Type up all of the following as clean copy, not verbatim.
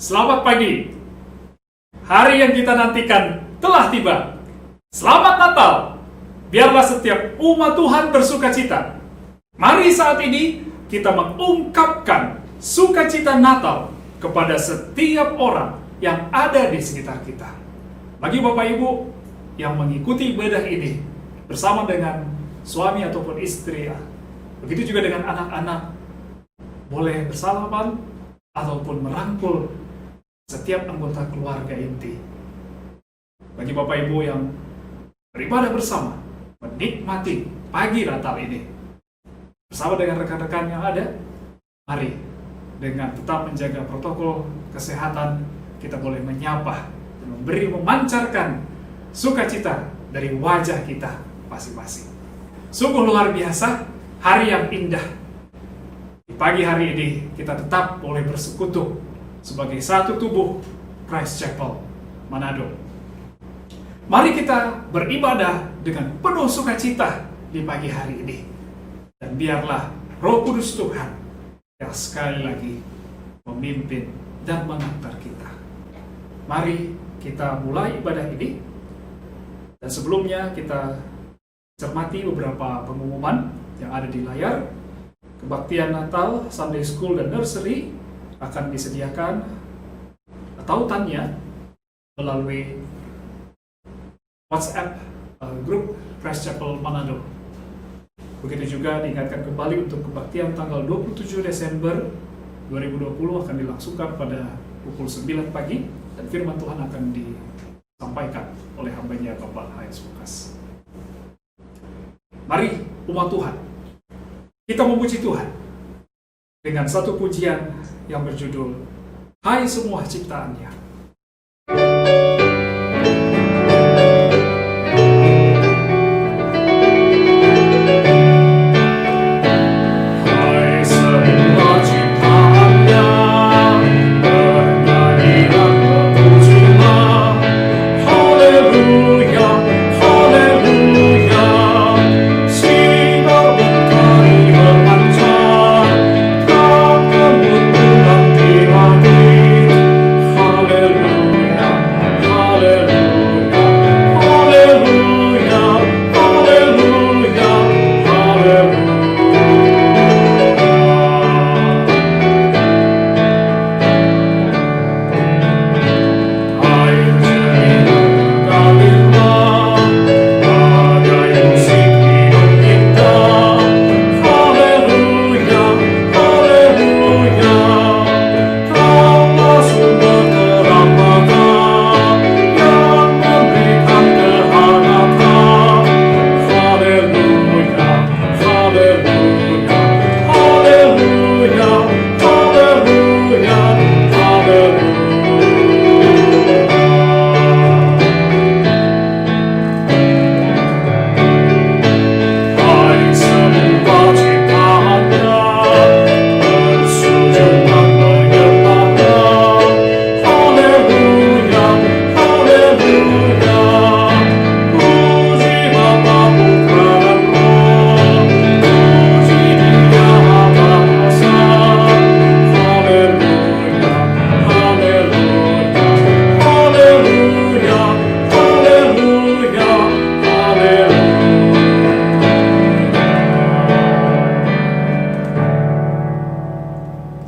Selamat pagi. Hari yang kita nantikan telah tiba. Selamat Natal. Biarlah setiap umat Tuhan bersukacita. Mari saat ini kita mengungkapkan sukacita Natal kepada setiap orang yang ada di sekitar kita. Bagi Bapak Ibu yang mengikuti ibadah ini bersama dengan suami ataupun istri, begitu juga dengan anak-anak, boleh bersalaman ataupun merangkul setiap anggota keluarga inti. Bagi Bapak Ibu yang beribadah bersama, menikmati pagi Natal ini bersama dengan rekan-rekan yang ada, mari dengan tetap menjaga protokol kesehatan, kita boleh menyapa dan memancarkan sukacita dari wajah kita masing-masing. Sungguh luar biasa, hari yang indah. Di pagi hari ini kita tetap boleh bersekutu sebagai satu tubuh Christ Chapel Manado. Mari kita beribadah dengan penuh sukacita di pagi hari ini. Dan biarlah Roh Kudus Tuhan yang sekali lagi memimpin dan mengantar kita. Mari kita mulai ibadah ini. Dan sebelumnya kita cermati beberapa pengumuman yang ada di layar. Kebaktian Natal, Sunday School, dan Nursery akan disediakan tautannya melalui WhatsApp grup Christ Chapel Manado. Begitu juga diingatkan kembali untuk kebaktian tanggal 27 Desember 2020 akan dilangsungkan pada pukul 9 pagi dan firman Tuhan akan disampaikan oleh hambanya Bapak Hayes Lukas. Mari umat Tuhan, kita memuji Tuhan dengan satu pujian yang berjudul Hai Semua Ciptaannya.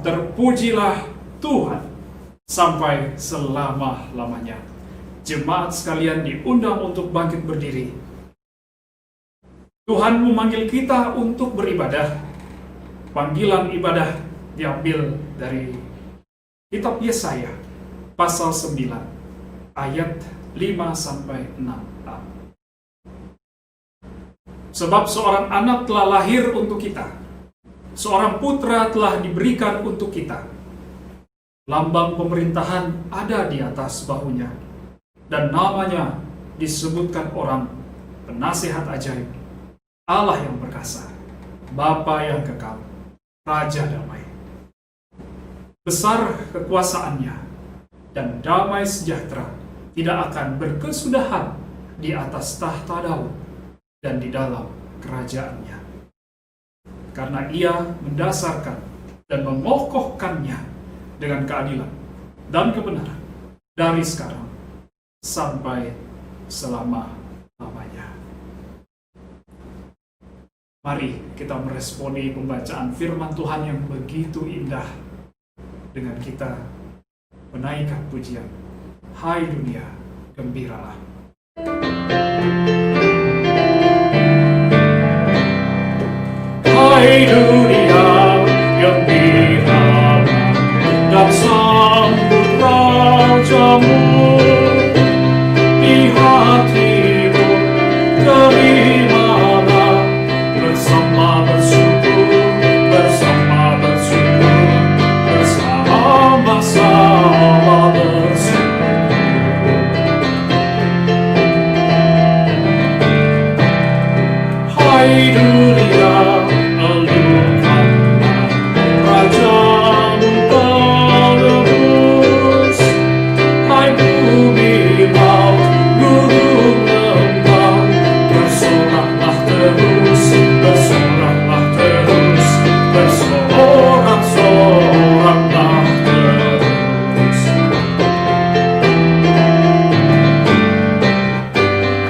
Terpujilah Tuhan sampai selama-lamanya. Jemaat sekalian diundang untuk bangkit berdiri. Tuhan memanggil kita untuk beribadah. Panggilan ibadah diambil dari kitab Yesaya pasal 9 ayat 5-6a. Sebab seorang anak telah lahir untuk kita, seorang putra telah diberikan untuk kita. Lambang pemerintahan ada di atas bahunya, dan namanya disebutkan orang Penasihat Ajaib, Allah yang perkasa, Bapa yang kekal, Raja damai. Besar kekuasaannya, dan damai sejahtera tidak akan berkesudahan di atas tahta Daud dan di dalam kerajaannya. Karena ia mendasarkan dan mengokohkannya dengan keadilan dan kebenaran dari sekarang sampai selama-lamanya. Mari kita meresponi pembacaan firman Tuhan yang begitu indah dengan kita menaikkan pujian. Hai dunia, gembiralah. Hai dunia, gembiralah dan sambut Rajamu. Di hatimu terimalah bersama bersyukur, bersama-sama bersyukur. Hai dunia, elukanlah Rajamu penebus. Hai bumi, laut, gunung, lembah, bersoraklah terus, bersoraklah terus, bersorak-soraklah terus.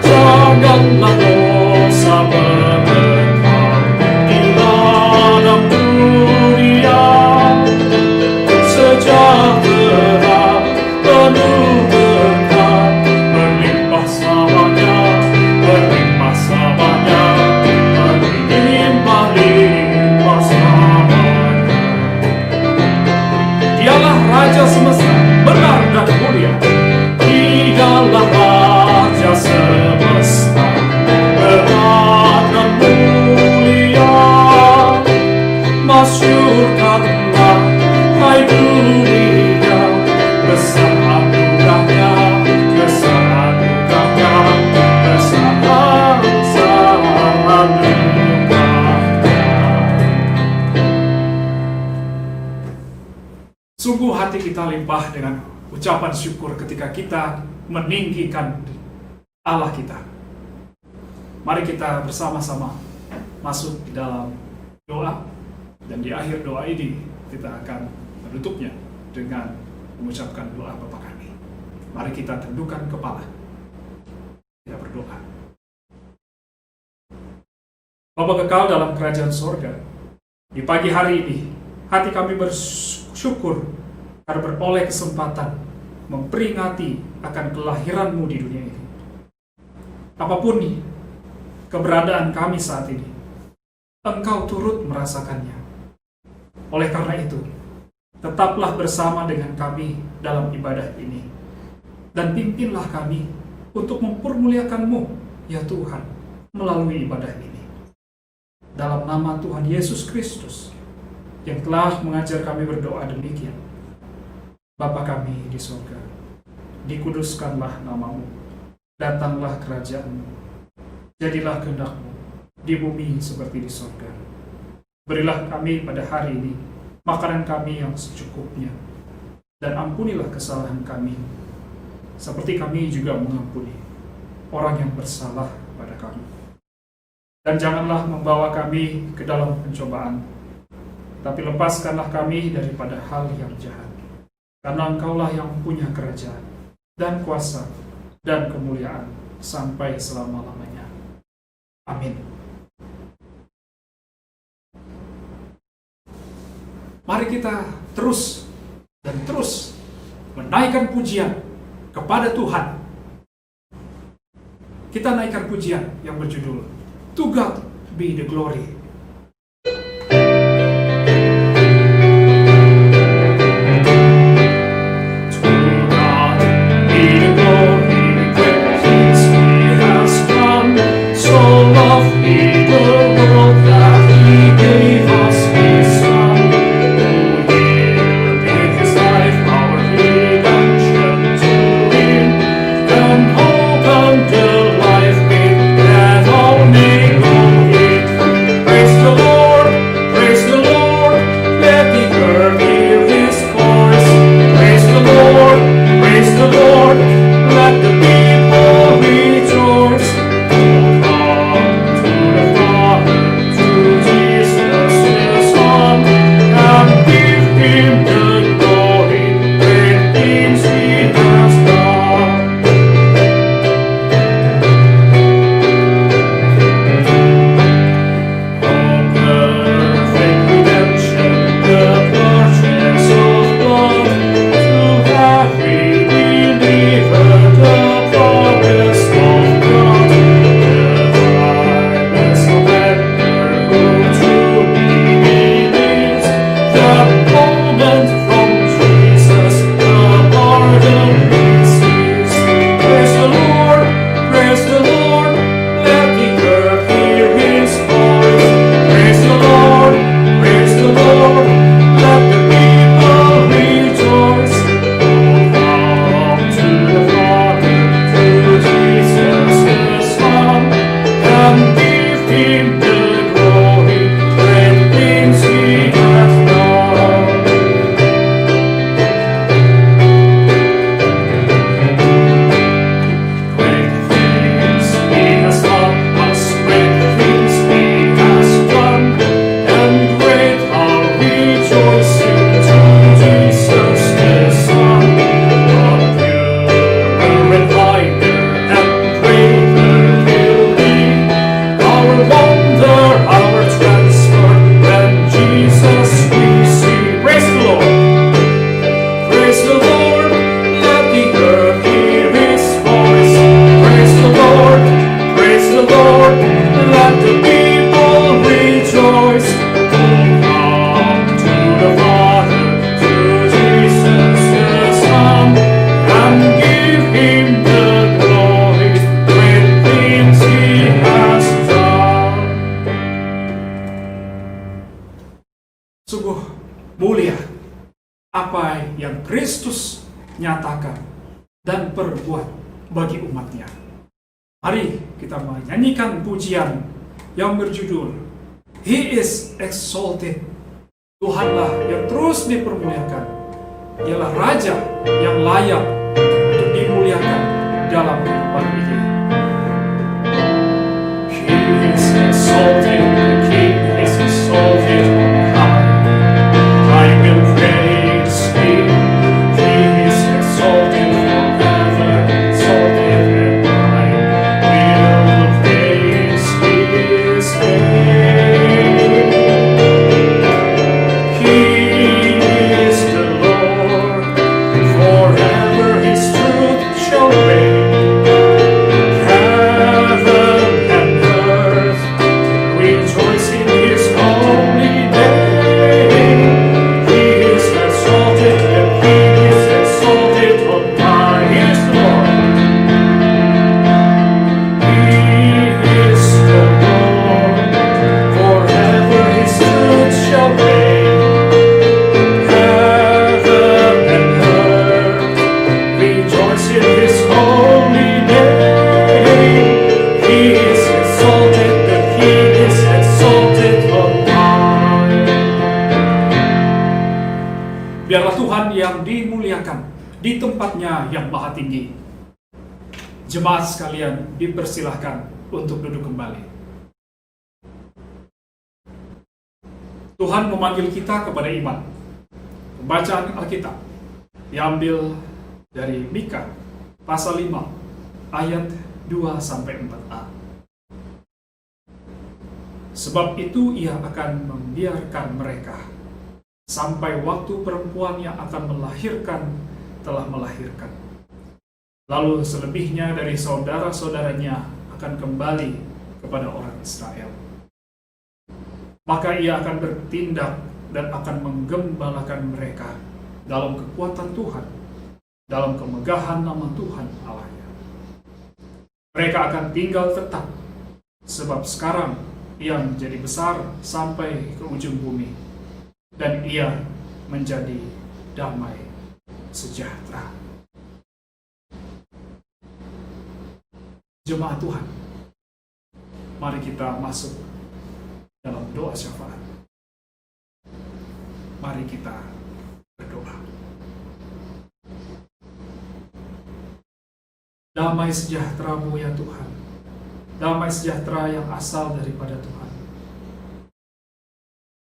Janganlah dosa berkekal di dalam dunia, sejahtera penuh berkat, berlimpah selamanya, berlimpah selamanya, berlimpah-limpah selamanya. Dialah Raja semesta, benar dan mulia. Dialah Raja semesta, benar dan mulia. Masyurkanlah, hai dunia, besar anugerahnya, besar anugerahnya, besar anugerahnya. Sungguh hati kita limpah dengan ucapan syukur ketika kita meninggikan Allah kita. Mari kita bersama-sama masuk di dalam doa, dan di akhir doa ini kita akan menutupnya dengan mengucapkan doa Bapa kami. Mari kita tundukkan kepala, kita berdoa. Bapa kekal dalam kerajaan sorga, di pagi hari ini hati kami bersyukur karena beroleh kesempatan memperingati akan kelahiran-Mu di dunia ini. Apapun keberadaan kami saat ini, Engkau turut merasakannya. Oleh karena itu, tetaplah bersama dengan kami dalam ibadah ini, dan pimpinlah kami untuk mempermuliakan-Mu, ya Tuhan, melalui ibadah ini. Dalam nama Tuhan Yesus Kristus, yang telah mengajar kami berdoa demikian. Bapa kami di surga, dikuduskanlah nama-Mu, datanglah kerajaan-Mu, jadilah kehendak-Mu di bumi seperti di surga. Berilah kami pada hari ini makanan kami yang secukupnya, dan ampunilah kesalahan kami, seperti kami juga mengampuni orang yang bersalah pada kami. Dan janganlah membawa kami ke dalam pencobaan, tapi lepaskanlah kami daripada hal yang jahat. Karena Engkaulah yang punya kerajaan, dan kuasa, dan kemuliaan, sampai selama-lamanya. Amin. Mari kita terus dan terus menaikkan pujian kepada Tuhan. Kita naikkan pujian yang berjudul To God Be the Glory. dan perbuat bagi umatnya. Mari kita menyanyikan pujian yang berjudul He is exalted. Tuhanlah yang terus dipermuliakan. Dialah Raja yang layak untuk dimuliakan dalam kehidupan ini. He is exalted, the King is exalted on high. I will praise Him. He is exalted forever, exalted, and I will praise His name. He is the Lord, forever His truth shall reign. Heaven and earth rejoice in His holy name. He is exalted, and He is exalted on high. He is the Lord. He is the Lord, forever His truth shall reign. Heaven and earth rejoice in His holy name. He is exalted, the King is exalted on high. Biarlah Tuhan yang dimuliakan di tempatnya yang maha tinggi. Jemaat sekalian dipersilahkan untuk duduk kembali. Tuhan memanggil kita kepada iman. Pembacaan Alkitab diambil dari Mika pasal 5 ayat 2-4a. Sebab itu ia akan membiarkan mereka sampai waktu perempuan yang akan melahirkan telah melahirkan. Lalu selebihnya dari saudara-saudaranya akan kembali kepada orang Israel. Maka ia akan bertindak dan akan menggembalakan mereka dalam kekuatan Tuhan, dalam kemegahan nama Tuhan Allahnya. Mereka akan tinggal tetap, sebab sekarang ia menjadi besar sampai ke ujung bumi, dan ia menjadi damai sejahtera. Jemaat Tuhan, mari kita masuk dalam doa syafaat. Mari kita berdoa. Damai sejahtera-Mu ya Tuhan, damai sejahtera yang asal daripada Tuhan.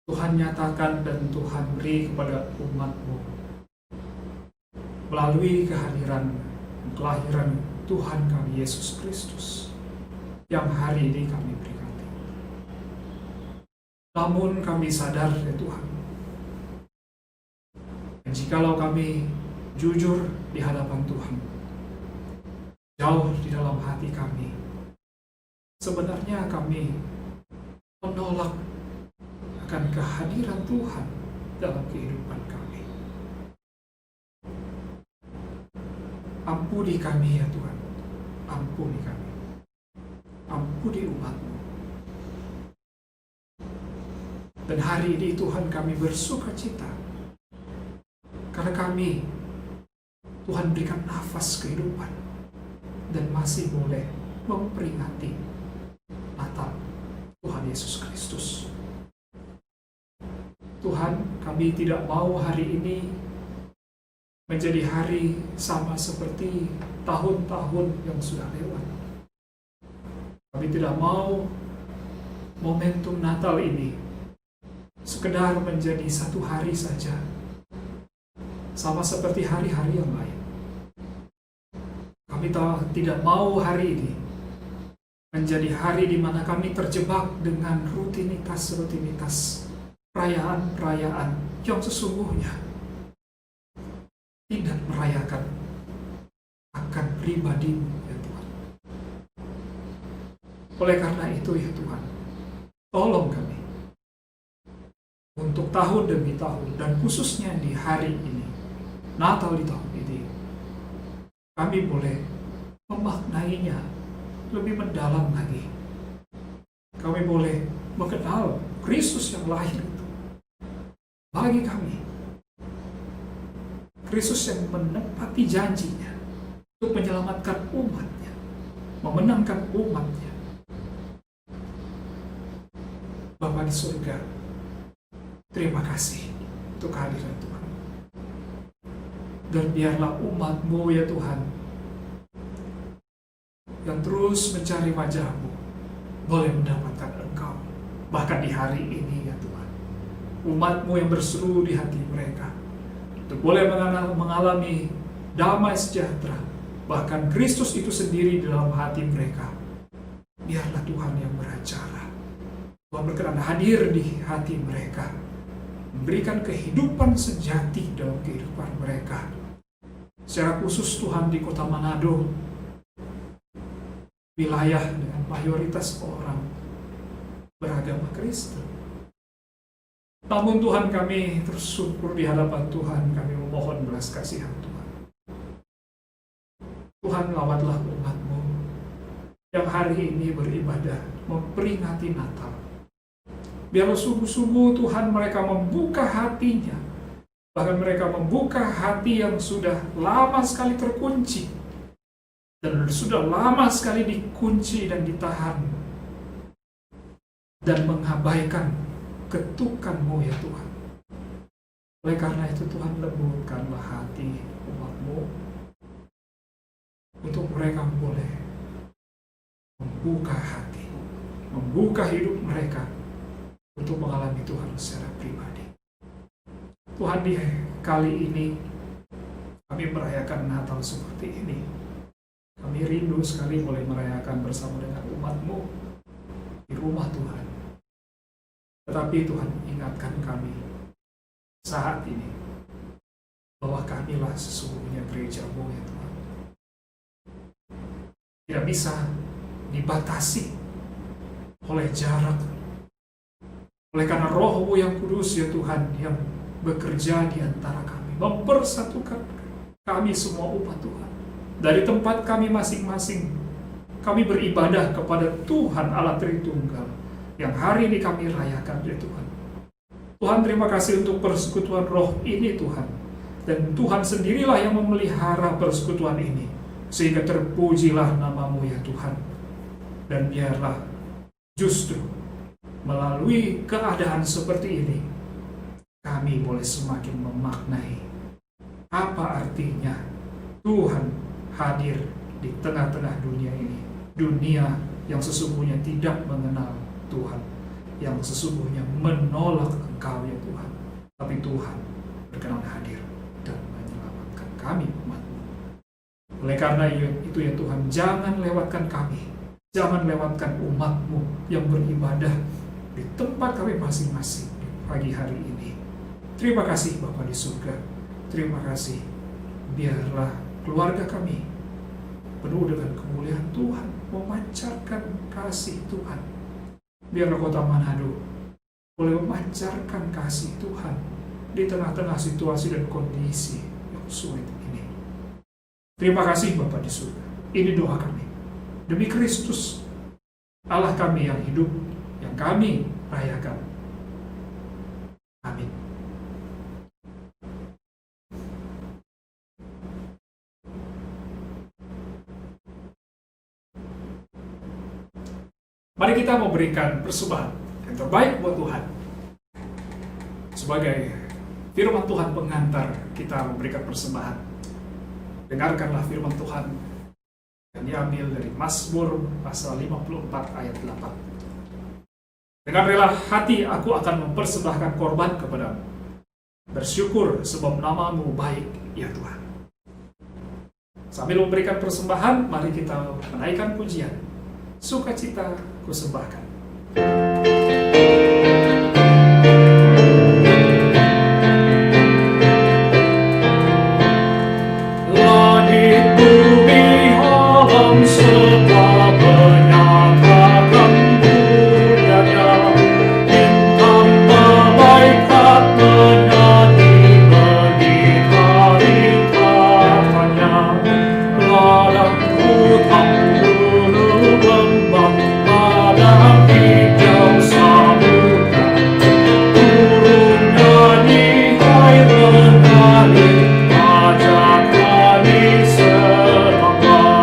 Tuhan nyatakan dan Tuhan beri kepada umat-Mu melalui kehadiran kelahiran Tuhan kami Yesus Kristus yang hari ini kami berkati. Namun kami sadar ya Tuhan, jikalau kami jujur di hadapan Tuhan, jauh di dalam hati kami, sebenarnya kami menolak akan kehadiran Tuhan dalam kehidupan kami. Ampuni kami ya Tuhan, ampuni kami, ampuni umat-Mu. Dan hari ini Tuhan kami bersuka cita, karena kami, Tuhan berikan nafas kehidupan, dan masih boleh memperingati Natal Tuhan Yesus Kristus. Tuhan, kami tidak mau hari ini menjadi hari sama seperti tahun-tahun yang sudah lewat. Kami tidak mau momentum Natal ini sekedar menjadi satu hari saja, sama seperti hari-hari yang lain. Kami tidak mau hari ini menjadi hari di mana kami terjebak dengan rutinitas perayaan-perayaan yang sesungguhnya tidak merayakan akan pribadi-Mu ya Tuhan. Oleh karena itu ya Tuhan, tolong kami untuk tahun demi tahun, dan khususnya di hari ini, Natal di tahun ini, kami boleh memaknainya lebih mendalam lagi. Kami boleh mengenal Kristus yang lahir itu bagi kami. Kristus yang menepati janjinya menyelamatkan umatnya, memenangkan umatnya. Bapa di surga, terima kasih untuk kehadiran Tuhan. Dan biarlah umat-Mu ya Tuhan, yang terus mencari wajah-Mu, boleh mendapatkan Engkau. Bahkan di hari ini ya Tuhan, umat-Mu yang berseru di hati mereka, untuk boleh mengalami damai sejahtera, bahkan Kristus itu sendiri dalam hati mereka. Biarlah Tuhan yang beracara. Tuhan berkenan hadir di hati mereka, memberikan kehidupan sejati dalam kehidupan mereka. Secara khusus Tuhan di kota Manado, wilayah dengan mayoritas orang beragama Kristen. Namun Tuhan, kami bersyukur di hadapan Tuhan, kami memohon belas kasihan Tuhan. Tuhan, lawatlah umat-Mu yang hari ini beribadah, memperingati Natal. Biarlah sungguh-sungguh Tuhan mereka membuka hatinya, bahkan mereka membuka hati yang sudah lama sekali terkunci, dan sudah lama sekali dikunci dan ditahan, dan mengabaikan ketukan-Mu ya Tuhan. Oleh karena itu Tuhan, lembutkanlah hati umat-Mu, untuk mereka boleh membuka hati, membuka hidup mereka, untuk mengalami Tuhan secara pribadi. Tuhan, di kali ini kami merayakan Natal seperti ini. Kami rindu sekali boleh merayakan bersama dengan umat-Mu di rumah Tuhan. Tetapi Tuhan, ingatkan kami saat ini bahwa kamilah sesungguhnya gereja-Mu ya Tuhan. Tidak bisa dibatasi oleh jarak. Oleh karena Roh-Mu yang kudus ya Tuhan, yang bekerja di antara kami, mempersatukan kami semua umat Tuhan. Dari tempat kami masing-masing, kami beribadah kepada Tuhan Allah Tritunggal, yang hari ini kami rayakan ya Tuhan. Tuhan, terima kasih untuk persekutuan roh ini Tuhan. Dan Tuhan sendirilah yang memelihara persekutuan ini, sehingga terpujilah nama-Mu ya Tuhan. Dan biarlah justru melalui keadaan seperti ini, kami boleh semakin memaknai apa artinya Tuhan hadir di tengah-tengah dunia ini. Dunia yang sesungguhnya tidak mengenal Tuhan, yang sesungguhnya menolak Engkau ya Tuhan. Tapi Tuhan berkenan hadir dan menyelamatkan kami umat-Mu. Oleh karena itu ya Tuhan, jangan lewatkan kami, jangan lewatkan umat-Mu yang beribadah di tempat kami masing-masing di pagi hari ini. Terima kasih Bapa di surga. Terima kasih. Biarlah keluarga kami penuh dengan kemuliaan Tuhan, memancarkan kasih Tuhan. Biarlah kota Manado boleh memancarkan kasih Tuhan di tengah-tengah situasi dan kondisi yang sulit ini. Terima kasih Bapa di surga. Ini doa kami demi Kristus, Allah kami yang hidup, yang kami rayakan. Amin. Mari kita memberikan persembahan yang terbaik buat Tuhan. Sebagai firman Tuhan pengantar kita memberikan persembahan, dengarkanlah firman Tuhan yang diambil dari Mazmur pasal 54 ayat 8. Dengan rela hati aku akan mempersembahkan korban kepadamu. Bersyukur sebab nama-Mu baik, ya Tuhan. Sambil memberikan persembahan, mari kita menaikkan pujian. Sukacita kusembahkan. Langit bumi alam semua menyatakan bunyanya, bintang malaikat menyanyi mengitari katanya, ladang hutan bulu lembah, ladang hijau samudra, burung nyanyi air mengalir, ajak kami semangat.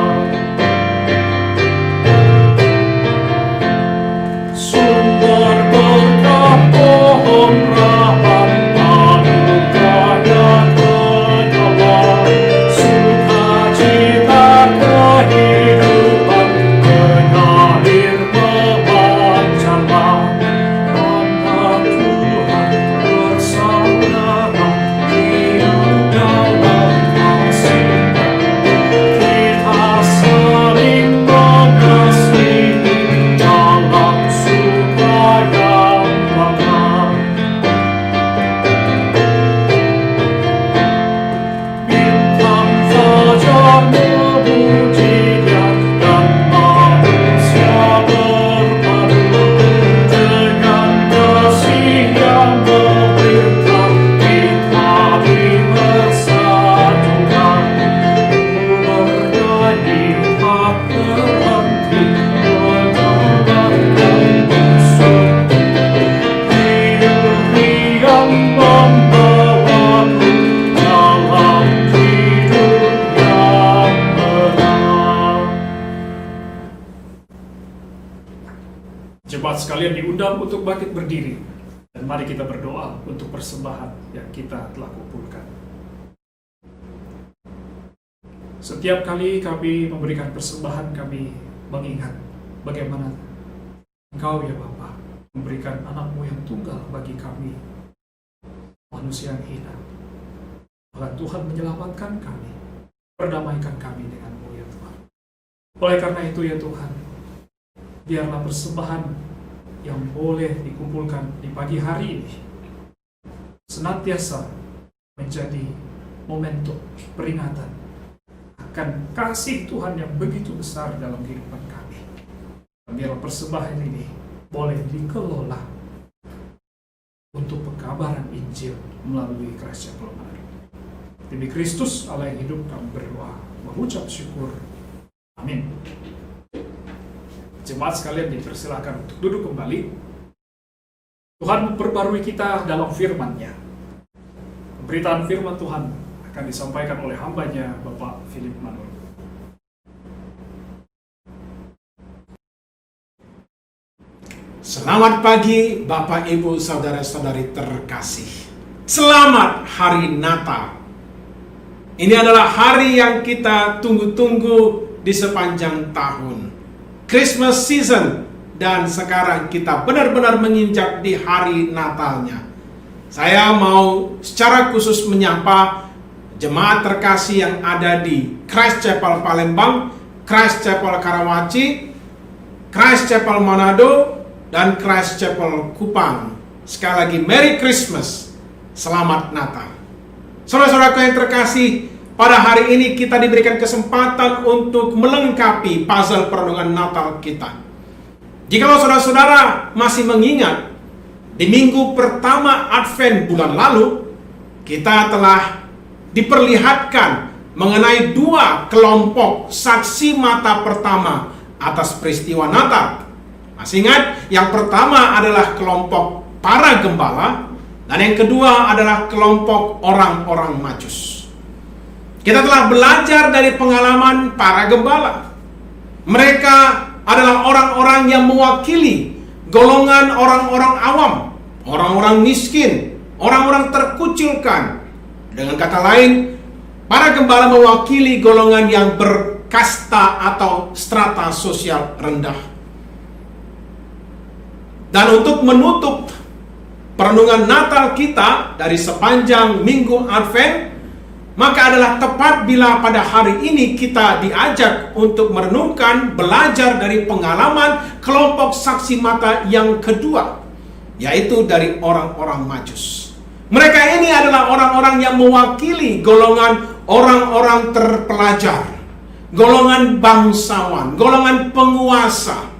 sekalian diundang untuk bangkit berdiri. Dan mari kita berdoa untuk persembahan yang kita telah kumpulkan. Setiap kali kami memberikan persembahan, kami mengingat bagaimana Engkau ya Bapa memberikan anak-Mu yang tunggal bagi kami, manusia yang hina. Bahkan Tuhan menyelamatkan kami, perdamaikan kami dengan-Mu ya Tuhan. Oleh karena itu ya Tuhan, biarlah persembahan yang boleh dikumpulkan di pagi hari ini senantiasa menjadi momentum peringatan akan kasih Tuhan yang begitu besar dalam kehidupan kami. Biarlah persembahan ini boleh dikelola untuk pengkabaran Injil melalui Christ Chapel Manado. Demi Kristus Allah yang hidup, kami berdoa, mengucap syukur. Amin. Jemaat sekalian dipersilakan untuk duduk kembali. Tuhan memperbarui kita dalam firman-Nya. Pemberitaan firman Tuhan akan disampaikan oleh hamba-Nya Bapak Philip Manul. Selamat pagi Bapak Ibu Saudara-saudari terkasih. Selamat Hari Natal. Ini adalah hari yang kita tunggu-tunggu di sepanjang tahun. Christmas season, dan sekarang kita benar-benar menginjak di hari Natalnya. Saya mau secara khusus menyapa jemaat terkasih yang ada di Christ Chapel Palembang, Christ Chapel Karawaci, Christ Chapel Manado, dan Christ Chapel Kupang. Sekali lagi, Merry Christmas, Selamat Natal. Saudara-saudaraku yang terkasih, pada hari ini kita diberikan kesempatan untuk melengkapi puzzle perenungan Natal kita. Jikalau saudara-saudara masih mengingat, di minggu pertama Advent bulan lalu, kita telah diperlihatkan mengenai dua kelompok saksi mata pertama atas peristiwa Natal. Masih ingat, yang pertama adalah kelompok para gembala, dan yang kedua adalah kelompok orang-orang Majus. Kita telah belajar dari pengalaman para gembala. Mereka adalah orang-orang yang mewakili golongan orang-orang awam, orang-orang miskin, orang-orang terkucilkan. Dengan kata lain, para gembala mewakili golongan yang berkasta atau strata sosial rendah. Dan untuk menutup perenungan Natal kita dari sepanjang minggu Advent, maka adalah tepat bila pada hari ini kita diajak untuk merenungkan, belajar dari pengalaman kelompok saksi mata yang kedua, yaitu dari orang-orang Majus. Mereka ini adalah orang-orang yang mewakili golongan orang-orang terpelajar, golongan bangsawan, golongan penguasa,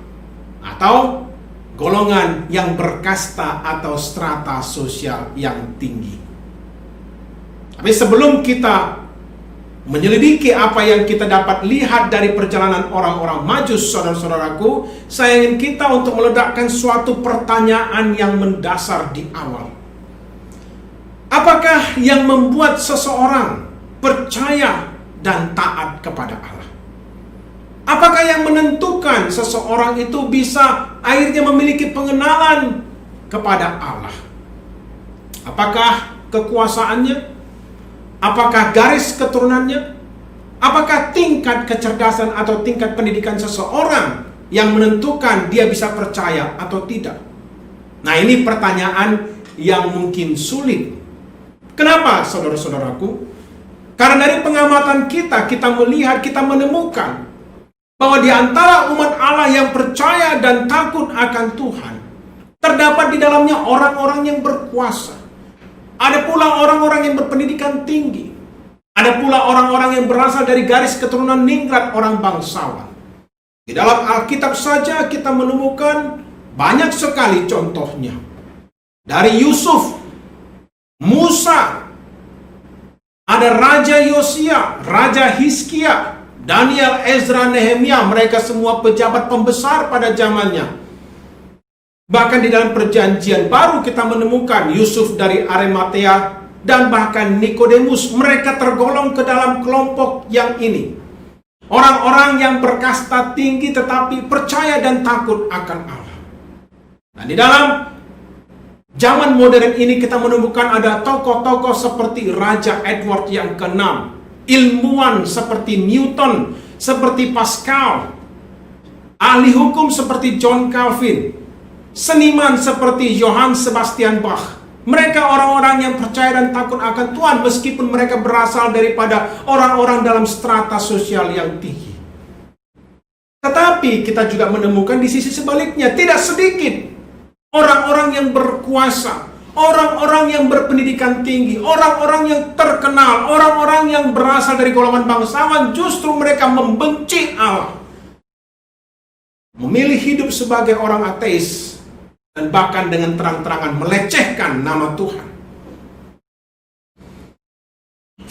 atau golongan yang berkasta atau strata sosial yang tinggi. Tapi sebelum kita menyelidiki apa yang kita dapat lihat dari perjalanan orang-orang Majus, saudara-saudaraku, saya ingin kita untuk meledakkan suatu pertanyaan yang mendasar di awal. Apakah yang membuat seseorang percaya dan taat kepada Allah? Apakah yang menentukan seseorang itu bisa akhirnya memiliki pengenalan kepada Allah? Apakah kekuasaannya? Apakah garis keturunannya? Apakah tingkat kecerdasan atau tingkat pendidikan seseorang yang menentukan dia bisa percaya atau tidak? Nah, ini pertanyaan yang mungkin sulit. Kenapa, saudara-saudaraku? Karena dari pengamatan kita melihat, kita menemukan bahwa di antara umat Allah yang percaya dan takut akan Tuhan, terdapat di dalamnya orang-orang yang berkuasa. Ada pula orang-orang yang berpendidikan tinggi. Ada pula orang-orang yang berasal dari garis keturunan ningrat orang bangsawan. Di dalam Alkitab saja kita menemukan banyak sekali contohnya. Dari Yusuf, Musa, ada Raja Yosia, Raja Hizkia, Daniel, Ezra, Nehemia, mereka semua pejabat pembesar pada zamannya. Bahkan di dalam perjanjian baru kita menemukan Yusuf dari Arimatea dan bahkan Nikodemus, mereka tergolong ke dalam kelompok yang ini. Orang-orang yang berkasta tinggi tetapi percaya dan takut akan Allah. Dan di dalam zaman modern ini kita menemukan ada tokoh-tokoh seperti Raja Edward yang ke-6, ilmuwan seperti Newton, seperti Pascal, ahli hukum seperti John Calvin, seniman seperti Johann Sebastian Bach. Mereka orang-orang yang percaya dan takut akan Tuhan meskipun mereka berasal daripada orang-orang dalam strata sosial yang tinggi. Tetapi kita juga menemukan di sisi sebaliknya, tidak sedikit orang-orang yang berkuasa, orang-orang yang berpendidikan tinggi, orang-orang yang terkenal, orang-orang yang berasal dari golongan bangsawan, justru mereka membenci Allah, memilih hidup sebagai orang ateis, dan bahkan dengan terang-terangan melecehkan nama Tuhan.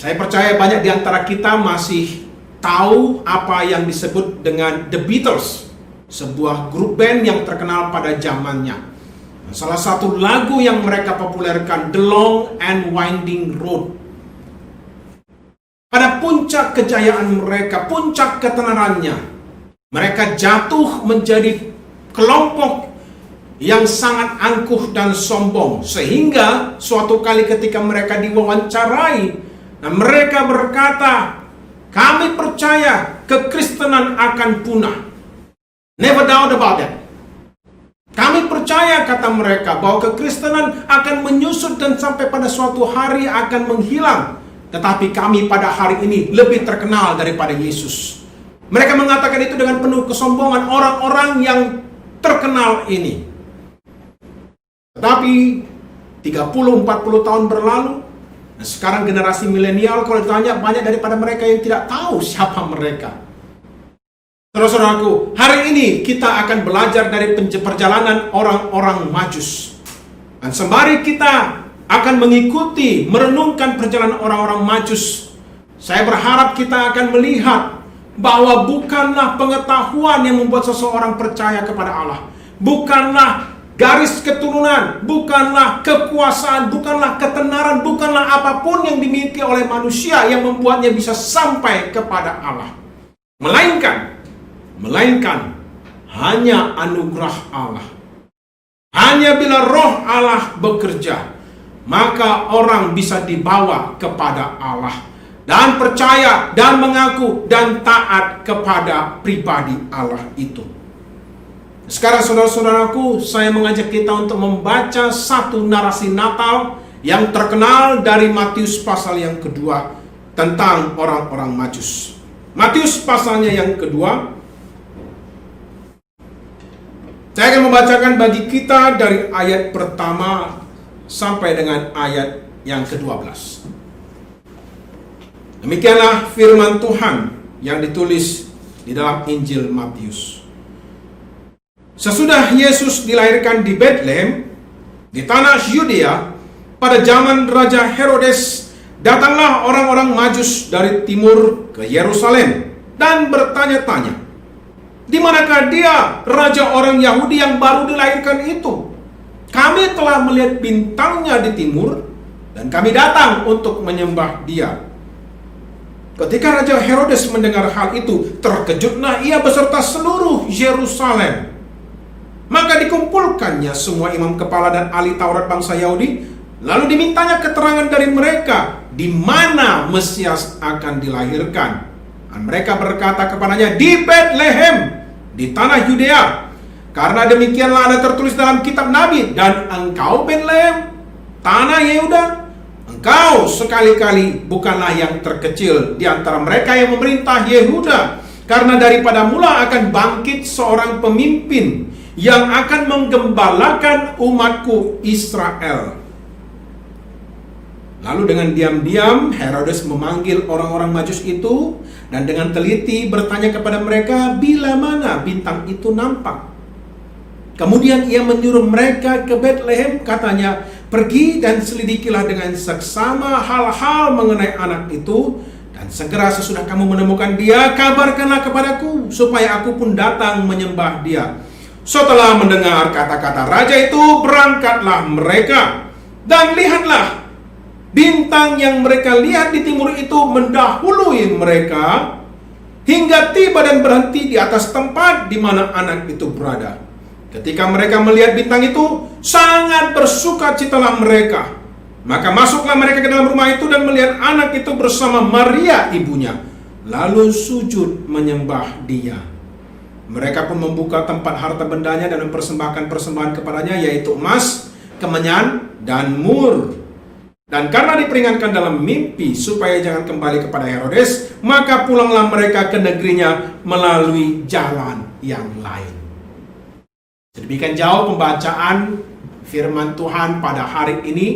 Saya percaya banyak di antara kita masih tahu apa yang disebut dengan The Beatles, sebuah grup band yang terkenal pada zamannya. Salah satu lagu yang mereka populerkan, The Long and Winding Road. Pada puncak kejayaan mereka, puncak ketenarannya, mereka jatuh menjadi kelompok yang sangat angkuh dan sombong, sehingga suatu kali ketika mereka diwawancarai, mereka berkata, kami percaya kekristenan akan punah. Never doubt about that. Kami percaya, kata mereka, bahwa kekristenan akan menyusut dan sampai pada suatu hari akan menghilang. Tetapi kami pada hari ini lebih terkenal daripada Yesus. Mereka mengatakan itu dengan penuh kesombongan, orang-orang yang terkenal ini. Tetapi 30-40 tahun berlalu, dan sekarang generasi milenial kalau ditanya banyak daripada mereka yang tidak tahu siapa mereka. Saudara-saudaraku, hari ini kita akan belajar dari perjalanan orang-orang Majus. Dan sembari kita akan mengikuti, merenungkan perjalanan orang-orang Majus, saya berharap kita akan melihat bahwa bukanlah pengetahuan yang membuat seseorang percaya kepada Allah. Bukanlah garis keturunan, bukanlah kekuasaan, bukanlah ketenaran, bukanlah apapun yang dimiliki oleh manusia yang membuatnya bisa sampai kepada Allah. Melainkan hanya anugerah Allah. Hanya bila roh Allah bekerja, maka orang bisa dibawa kepada Allah dan percaya dan mengaku dan taat kepada pribadi Allah itu. Sekarang saudara-saudaraku, saya mengajak kita untuk membaca satu narasi Natal yang terkenal dari Matius pasal yang kedua tentang orang-orang Majus. Matius pasalnya yang kedua, saya akan membacakan bagi kita dari ayat pertama sampai dengan ayat yang ke-12. Demikianlah firman Tuhan yang ditulis di dalam Injil Matius. Sesudah Yesus dilahirkan di Betlehem, di tanah Yudea, pada zaman Raja Herodes, datanglah orang-orang Majus dari timur ke Yerusalem dan bertanya-tanya, di manakah dia, raja orang Yahudi yang baru dilahirkan itu? Kami telah melihat bintangnya di timur, dan kami datang untuk menyembah dia. Ketika Raja Herodes mendengar hal itu, terkejutlah ia beserta seluruh Yerusalem. Maka dikumpulkannya semua imam kepala dan ahli Taurat bangsa Yahudi, lalu dimintanya keterangan dari mereka di mana Mesias akan dilahirkan. Dan mereka berkata kepadanya, di Betlehem, di tanah Yudea. Karena demikianlah ada tertulis dalam kitab Nabi, dan engkau Betlehem, tanah Yehuda, engkau sekali-kali bukanlah yang terkecil di antara mereka yang memerintah Yehuda, karena daripada mula akan bangkit seorang pemimpin yang akan menggembalakan umatku Israel. Lalu dengan diam-diam Herodes memanggil orang-orang Majus itu dan dengan teliti bertanya kepada mereka bila mana bintang itu nampak. Kemudian ia menyuruh mereka ke Betlehem, katanya, pergi dan selidikilah dengan seksama hal-hal mengenai anak itu, dan segera sesudah kamu menemukan dia, kabarkanlah kepadaku supaya aku pun datang menyembah dia. Setelah mendengar kata-kata raja itu, berangkatlah mereka, dan lihatlah, bintang yang mereka lihat di timur itu mendahului mereka, hingga tiba dan berhenti di atas tempat di mana anak itu berada. Ketika mereka melihat bintang itu, sangat bersukacitalah mereka. Maka masuklah mereka ke dalam rumah itu dan melihat anak itu bersama Maria ibunya, lalu sujud menyembah dia. Mereka pun membuka tempat harta bendanya dan mempersembahkan persembahan kepadanya, yaitu emas, kemenyan, dan mur. Dan karena diperingatkan dalam mimpi supaya jangan kembali kepada Herodes, maka pulanglah mereka ke negerinya melalui jalan yang lain. Sedemikian jauh pembacaan firman Tuhan pada hari ini.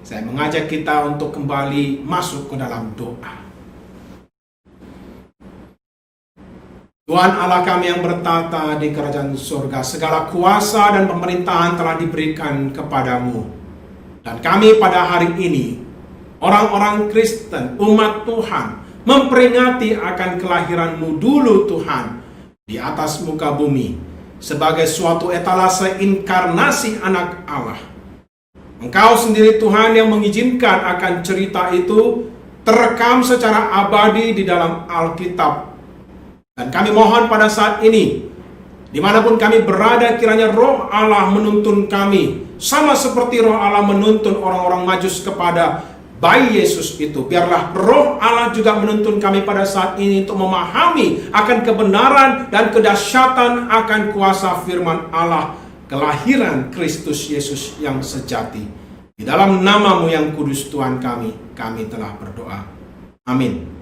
Saya mengajak kita untuk kembali masuk ke dalam doa. Tuhan Allah kami yang bertata di kerajaan surga, segala kuasa dan pemerintahan telah diberikan kepadamu. Dan kami pada hari ini, orang-orang Kristen, umat Tuhan, memperingati akan kelahiran-Mu dulu Tuhan, di atas muka bumi, sebagai suatu etalase inkarnasi anak Allah. Engkau sendiri Tuhan yang mengizinkan akan cerita itu terekam secara abadi di dalam Alkitab. Dan kami mohon pada saat ini, dimanapun kami berada, kiranya Roh Allah menuntun kami, sama seperti Roh Allah menuntun orang-orang Majus kepada bayi Yesus itu. Biarlah Roh Allah juga menuntun kami pada saat ini untuk memahami akan kebenaran dan kedahsyatan akan kuasa firman Allah, kelahiran Kristus Yesus yang sejati. Di dalam nama-Mu yang kudus Tuhan kami telah berdoa. Amin.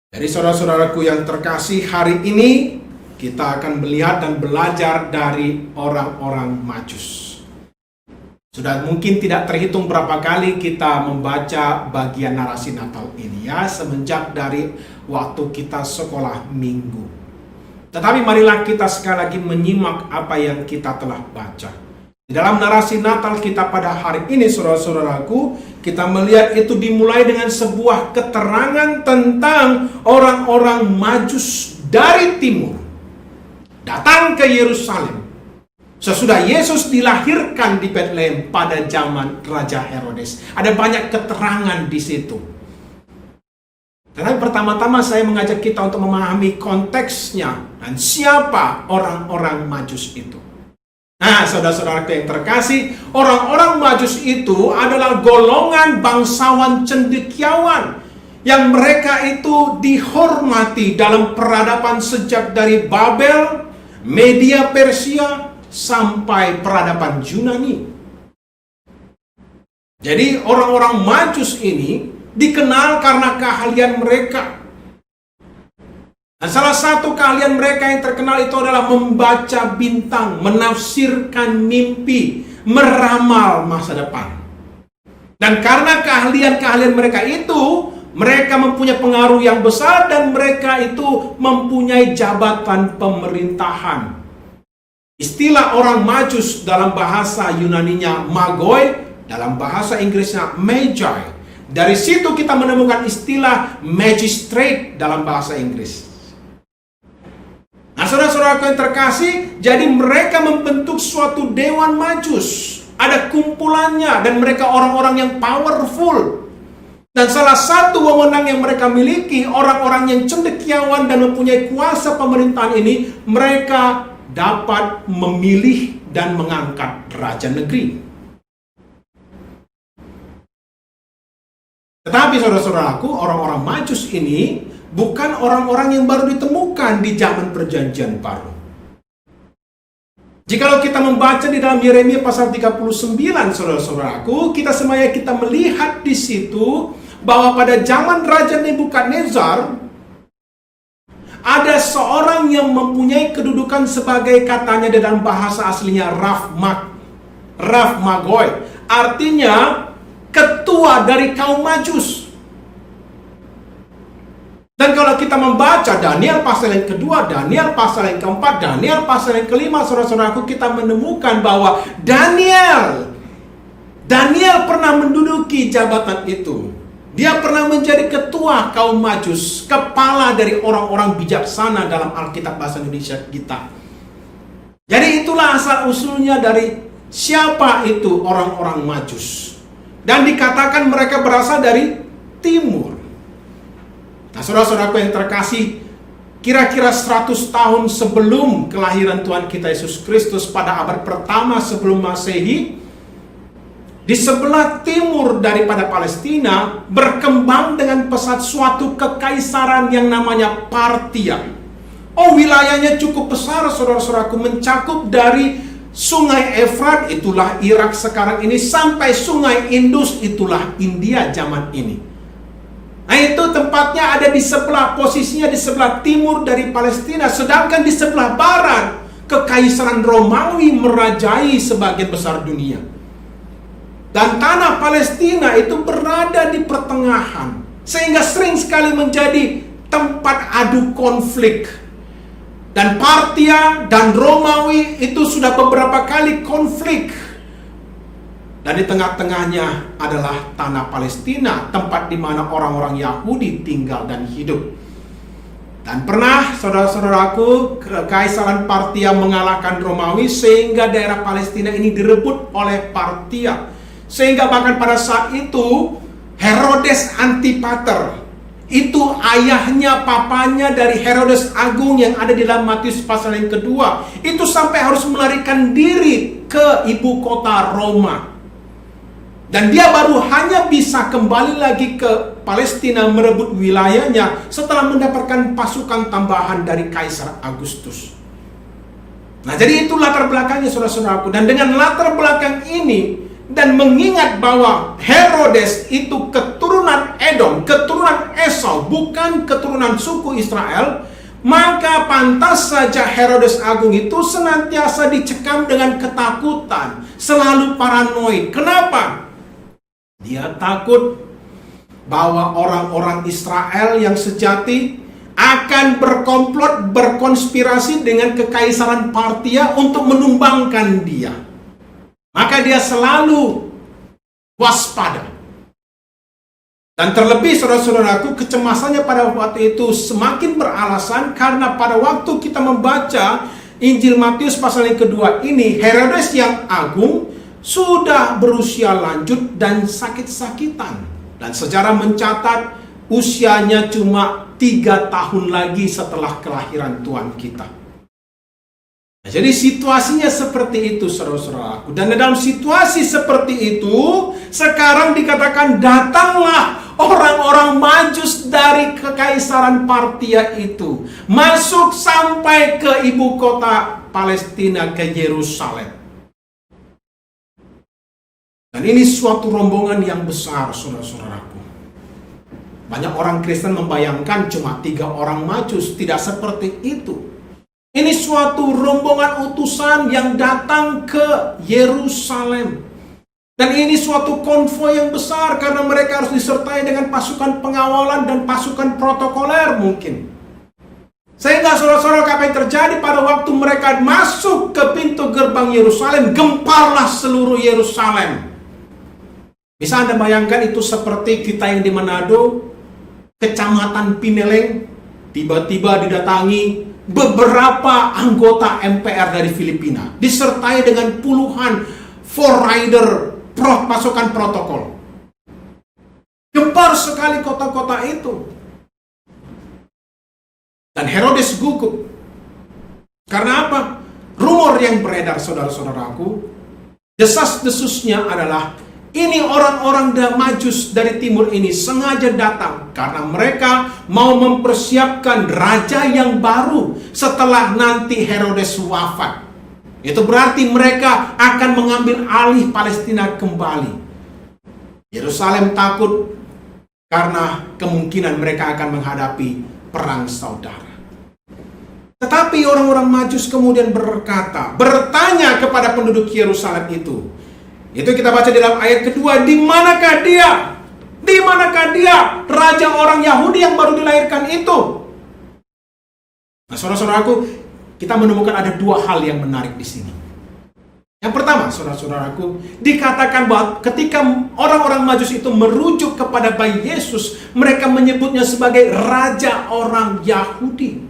Jadi saudara-saudaraku yang terkasih, hari ini kita akan melihat dan belajar dari orang-orang Majus. Sudah mungkin tidak terhitung berapa kali kita membaca bagian narasi Natal ini ya, semenjak dari waktu kita sekolah minggu. Tetapi marilah kita sekali lagi menyimak apa yang kita telah baca. Di dalam narasi Natal kita pada hari ini, saudara-saudaraku, kita melihat itu dimulai dengan sebuah keterangan tentang orang-orang Majus dari timur datang ke Yerusalem sesudah Yesus dilahirkan di Bethlehem pada zaman Raja Herodes. Ada banyak keterangan di situ. Tetapi pertama-tama saya mengajak kita untuk memahami konteksnya dan siapa orang-orang Majus itu. Nah, saudara-saudara yang terkasih, orang-orang Majus itu adalah golongan bangsawan cendekiawan yang mereka itu dihormati dalam peradaban sejak dari Babel, Media Persia, sampai peradaban Yunani. Jadi orang-orang Majus ini dikenal karena keahlian mereka. Dan salah satu keahlian mereka yang terkenal itu adalah membaca bintang, menafsirkan mimpi, meramal masa depan. Dan karena keahlian-keahlian mereka itu, mereka mempunyai pengaruh yang besar dan mereka itu mempunyai jabatan pemerintahan. Istilah orang Majus dalam bahasa Yunaninya magoi, dalam bahasa Inggrisnya magi. Dari situ kita menemukan istilah magistrate dalam bahasa Inggris. Nah, saudara-saudara yang terkasih, jadi mereka membentuk suatu dewan Majus. Ada kumpulannya dan mereka orang-orang yang powerful. Dan salah satu wewenang yang mereka miliki, orang-orang yang cendekiawan dan mempunyai kuasa pemerintahan ini, mereka dapat memilih dan mengangkat raja negeri. Tetapi saudara-saudaraku, orang-orang Majus ini bukan orang-orang yang baru ditemukan di zaman perjanjian baru. Jikalau kita membaca di dalam Yeremia pasal 39, saudara-saudaraku, kita melihat di situ bahwa pada zaman Raja Nebukadnezar ada seorang yang mempunyai kedudukan sebagai, katanya di dalam bahasa aslinya, Rav Magoi, artinya ketua dari kaum Majus. Dan kalau kita membaca Daniel pasal yang kedua, Daniel pasal yang keempat, Daniel pasal yang kelima, saudara-saudaraku, kita menemukan bahwa Daniel pernah menduduki jabatan itu. Dia pernah menjadi ketua kaum Majus, kepala dari orang-orang bijaksana dalam Alkitab bahasa Indonesia kita. Jadi itulah asal-usulnya dari siapa itu orang-orang Majus. Dan dikatakan mereka berasal dari timur. Nah, saudara-saudaraku yang terkasih, kira-kira 100 tahun sebelum kelahiran Tuhan kita Yesus Kristus pada abad pertama sebelum Masehi, di sebelah timur daripada Palestina berkembang dengan pesat suatu kekaisaran yang namanya Partia. Oh, wilayahnya cukup besar, saudara-saudaraku, mencakup dari Sungai Efrat, itulah Irak sekarang ini, sampai Sungai Indus, itulah India zaman ini. Nah, itu tempatnya ada di sebelah, posisinya di sebelah timur dari Palestina. Sedangkan di sebelah barat, kekaisaran Romawi merajai sebagian besar dunia. Dan tanah Palestina itu berada di pertengahan, sehingga sering sekali menjadi tempat adu konflik. Dan Partia dan Romawi itu sudah beberapa kali konflik. Dan di tengah-tengahnya adalah tanah Palestina, tempat di mana orang-orang Yahudi tinggal dan hidup. Dan pernah, saudara-saudaraku, kekaisaran Partia mengalahkan Romawi sehingga daerah Palestina ini direbut oleh Partia. Sehingga bahkan pada saat itu Herodes Antipater, itu ayahnya, papanya dari Herodes Agung yang ada di dalam Matius pasal yang kedua, itu sampai harus melarikan diri ke ibu kota Roma. Dan dia baru hanya bisa kembali lagi ke Palestina merebut wilayahnya setelah mendapatkan pasukan tambahan dari Kaisar Agustus. Nah, jadi itu latar belakangnya, saudara-saudaraku. Dan dengan latar belakang ini, dan mengingat bahwa Herodes itu keturunan Edom, keturunan Esau, bukan keturunan suku Israel, maka pantas saja Herodes Agung itu senantiasa dicekam dengan ketakutan, selalu paranoid. Kenapa? Dia takut bahwa orang-orang Israel yang sejati akan berkomplot, berkonspirasi dengan kekaisaran Partia untuk menumbangkan dia. Maka dia selalu waspada. Dan terlebih, saudara-saudaraku, kecemasannya pada waktu itu semakin beralasan karena pada waktu kita membaca Injil Matius pasal yang kedua ini, Herodes yang agung sudah berusia lanjut dan sakit-sakitan. Dan sejarah mencatat usianya cuma 3 tahun lagi setelah kelahiran Tuhan kita. Nah, jadi situasinya seperti itu, saudara-saudaraku. Dan dalam situasi seperti itu, sekarang dikatakan datanglah orang-orang Majus dari kekaisaran Partia itu, masuk sampai ke ibu kota Palestina, ke Yerusalem. Dan ini suatu rombongan yang besar, saudara-saudaraku. Banyak orang Kristen membayangkan cuma 3 orang Majus, tidak seperti itu. Ini suatu rombongan utusan yang datang ke Yerusalem. Dan ini suatu konvoi yang besar karena mereka harus disertai dengan pasukan pengawalan dan pasukan protokoler mungkin. Sehingga saudara-saudara, apa yang terjadi pada waktu mereka masuk ke pintu gerbang Yerusalem, gemparlah seluruh Yerusalem. Bisa Anda bayangkan itu seperti kita yang di Manado, Kecamatan Pineleng, tiba-tiba didatangi beberapa anggota MPR dari Filipina, disertai dengan puluhan forrider pasukan protokol. Gempar sekali kota-kota itu. Dan Herodes gugup. Karena apa? Rumor yang beredar, saudara-saudaraku, desas-desusnya adalah ini orang-orang Majus dari timur ini sengaja datang karena mereka mau mempersiapkan raja yang baru setelah nanti Herodes wafat. Itu berarti mereka akan mengambil alih Palestina kembali. Yerusalem takut karena kemungkinan mereka akan menghadapi perang saudara. Tetapi orang-orang Majus kemudian bertanya kepada penduduk Yerusalem itu. Itu kita baca di dalam ayat kedua, di manakah dia? Di manakah dia? Raja orang Yahudi yang baru dilahirkan itu. Nah, saudara-saudaraku, kita menemukan ada 2 hal yang menarik di sini. Yang pertama, saudara-saudaraku, dikatakan bahwa ketika orang-orang Majus itu merujuk kepada bayi Yesus, mereka menyebutnya sebagai raja orang Yahudi.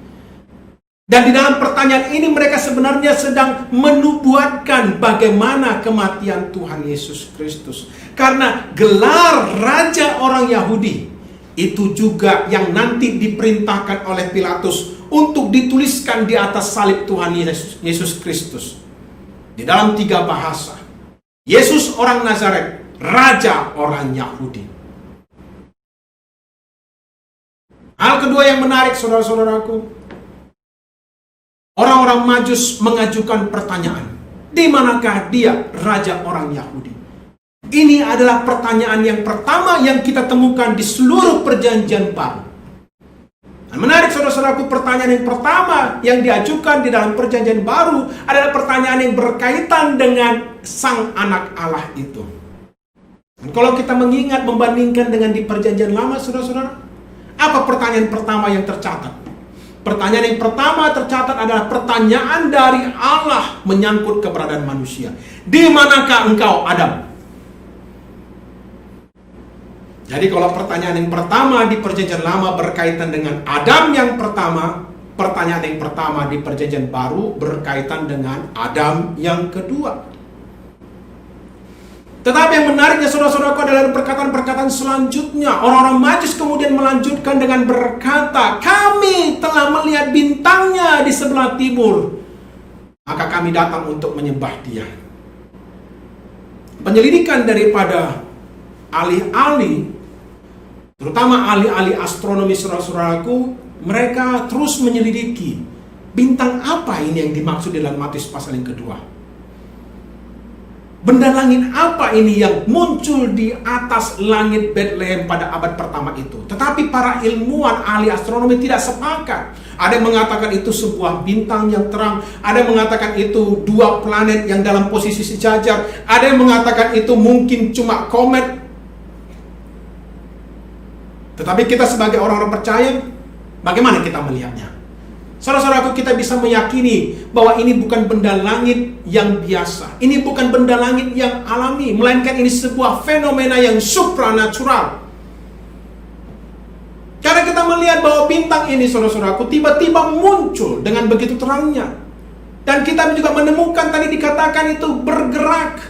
Dan di dalam pertanyaan ini mereka sebenarnya sedang menubuatkan bagaimana kematian Tuhan Yesus Kristus. Karena gelar raja orang Yahudi itu juga yang nanti diperintahkan oleh Pilatus untuk dituliskan di atas salib Tuhan Yesus Kristus. Di dalam 3 bahasa. Yesus orang Nazaret, Raja orang Yahudi. Hal kedua yang menarik, saudara-saudaraku, orang-orang Majus mengajukan pertanyaan, di manakah dia, Raja orang Yahudi? Ini adalah pertanyaan yang pertama yang kita temukan di seluruh perjanjian baru. Dan menarik, saudara-saudaraku, pertanyaan yang pertama yang diajukan di dalam perjanjian baru adalah pertanyaan yang berkaitan dengan Sang Anak Allah itu. Dan kalau kita mengingat, membandingkan dengan di perjanjian lama, saudara-saudara, apa pertanyaan pertama yang tercatat? Pertanyaan yang pertama tercatat adalah pertanyaan dari Allah menyangkut keberadaan manusia. Di manakah engkau, Adam? Jadi kalau pertanyaan yang pertama di perjanjian lama berkaitan dengan Adam yang pertama, pertanyaan yang pertama di perjanjian baru berkaitan dengan Adam yang kedua. Tetapi yang menariknya, saudara-saudaraku, adalah perkataan-perkataan selanjutnya. Orang-orang Majus kemudian melanjutkan dengan berkata, kami telah melihat bintangnya di sebelah timur, maka kami datang untuk menyembah dia. Penyelidikan daripada ahli-ahli, terutama ahli-ahli astronomi, saudara-saudaraku, mereka terus menyelidiki bintang apa ini yang dimaksud dalam Matius pasal yang kedua. Benda langit apa ini yang muncul di atas langit Bethlehem pada abad pertama itu? Tetapi para ilmuwan ahli astronomi tidak sepakat. Ada yang mengatakan itu sebuah bintang yang terang, ada yang mengatakan itu 2 planet yang dalam posisi sejajar, ada yang mengatakan itu mungkin cuma komet. Tetapi kita sebagai orang-orang percaya, bagaimana kita melihatnya? Saudara-saudaraku, kita bisa meyakini bahwa ini bukan benda langit yang biasa. Ini bukan benda langit yang alami, melainkan ini sebuah fenomena yang supranatural. Karena kita melihat bahwa bintang ini, saudara-saudaraku, tiba-tiba muncul dengan begitu terangnya. Dan kita juga menemukan, tadi dikatakan itu bergerak.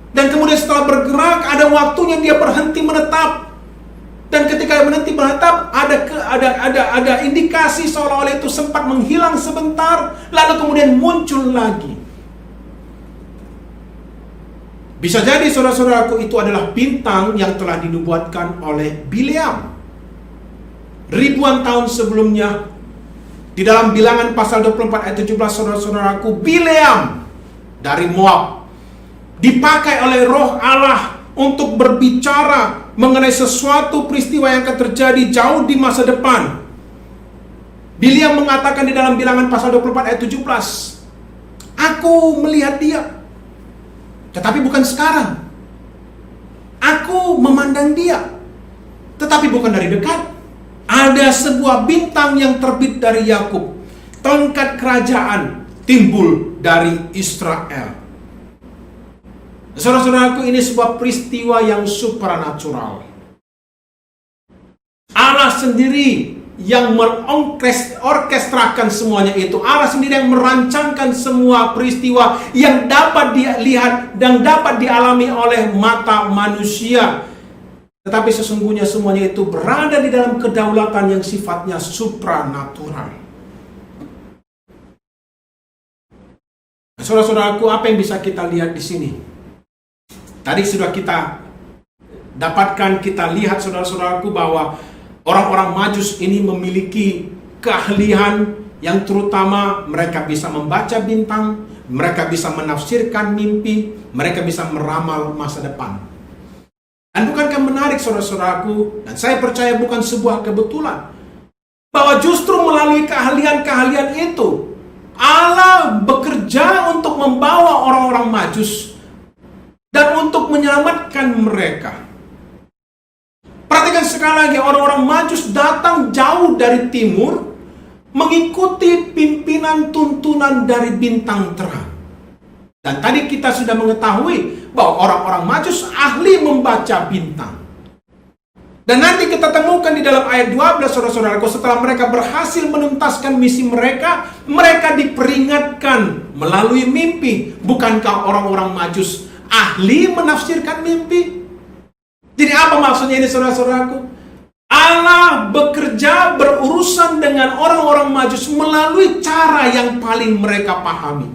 Dan kemudian setelah bergerak, ada waktunya dia berhenti menetap. Dan ketika berhenti menetap, ada indikasi seolah-olah itu sempat menghilang sebentar, lalu kemudian muncul lagi. Bisa jadi, saudara-saudaraku, itu adalah bintang yang telah dinubuatkan oleh Bileam. Ribuan tahun sebelumnya, di dalam Bilangan pasal 24 ayat 17, saudara-saudaraku, Bileam dari Moab dipakai oleh Roh Allah untuk berbicara mengenai sesuatu peristiwa yang akan terjadi jauh di masa depan. Bileam mengatakan di dalam Bilangan pasal 24 ayat 17, aku melihat dia, tetapi bukan sekarang. Aku memandang dia, tetapi bukan dari dekat. Ada sebuah bintang yang terbit dari Yakub, tongkat kerajaan timbul dari Israel. Saudara-saudaraku, ini sebuah peristiwa yang supranatural. Allah sendiri yang mengorkestrakan semuanya itu. Allah sendiri yang merancangkan semua peristiwa yang dapat dilihat dan dapat dialami oleh mata manusia. Tetapi sesungguhnya semuanya itu berada di dalam kedaulatan yang sifatnya supranatural. Saudara-saudaraku, apa yang bisa kita lihat di sini? Tadi sudah kita dapatkan, kita lihat, saudara-saudaraku, bahwa orang-orang Majus ini memiliki keahlian yang terutama mereka bisa membaca bintang, mereka bisa menafsirkan mimpi, mereka bisa meramal masa depan. Dan bukankah menarik, saudara-saudaraku, dan saya percaya bukan sebuah kebetulan, bahwa justru melalui keahlian-keahlian itu Allah bekerja untuk membawa orang-orang Majus dan untuk menyelamatkan mereka. Perhatikan sekali lagi, orang-orang Majus datang jauh dari timur, mengikuti pimpinan tuntunan dari bintang terang. Dan tadi kita sudah mengetahui bahwa orang-orang Majus ahli membaca bintang. Dan nanti kita temukan di dalam ayat 12, saudara-saudaraku, setelah mereka berhasil menuntaskan misi mereka, mereka diperingatkan melalui mimpi. Bukankah orang-orang Majus ahli menafsirkan mimpi? Jadi apa maksudnya ini, saudara-saudaraku? Allah bekerja berurusan dengan orang-orang Majus melalui cara yang paling mereka pahami.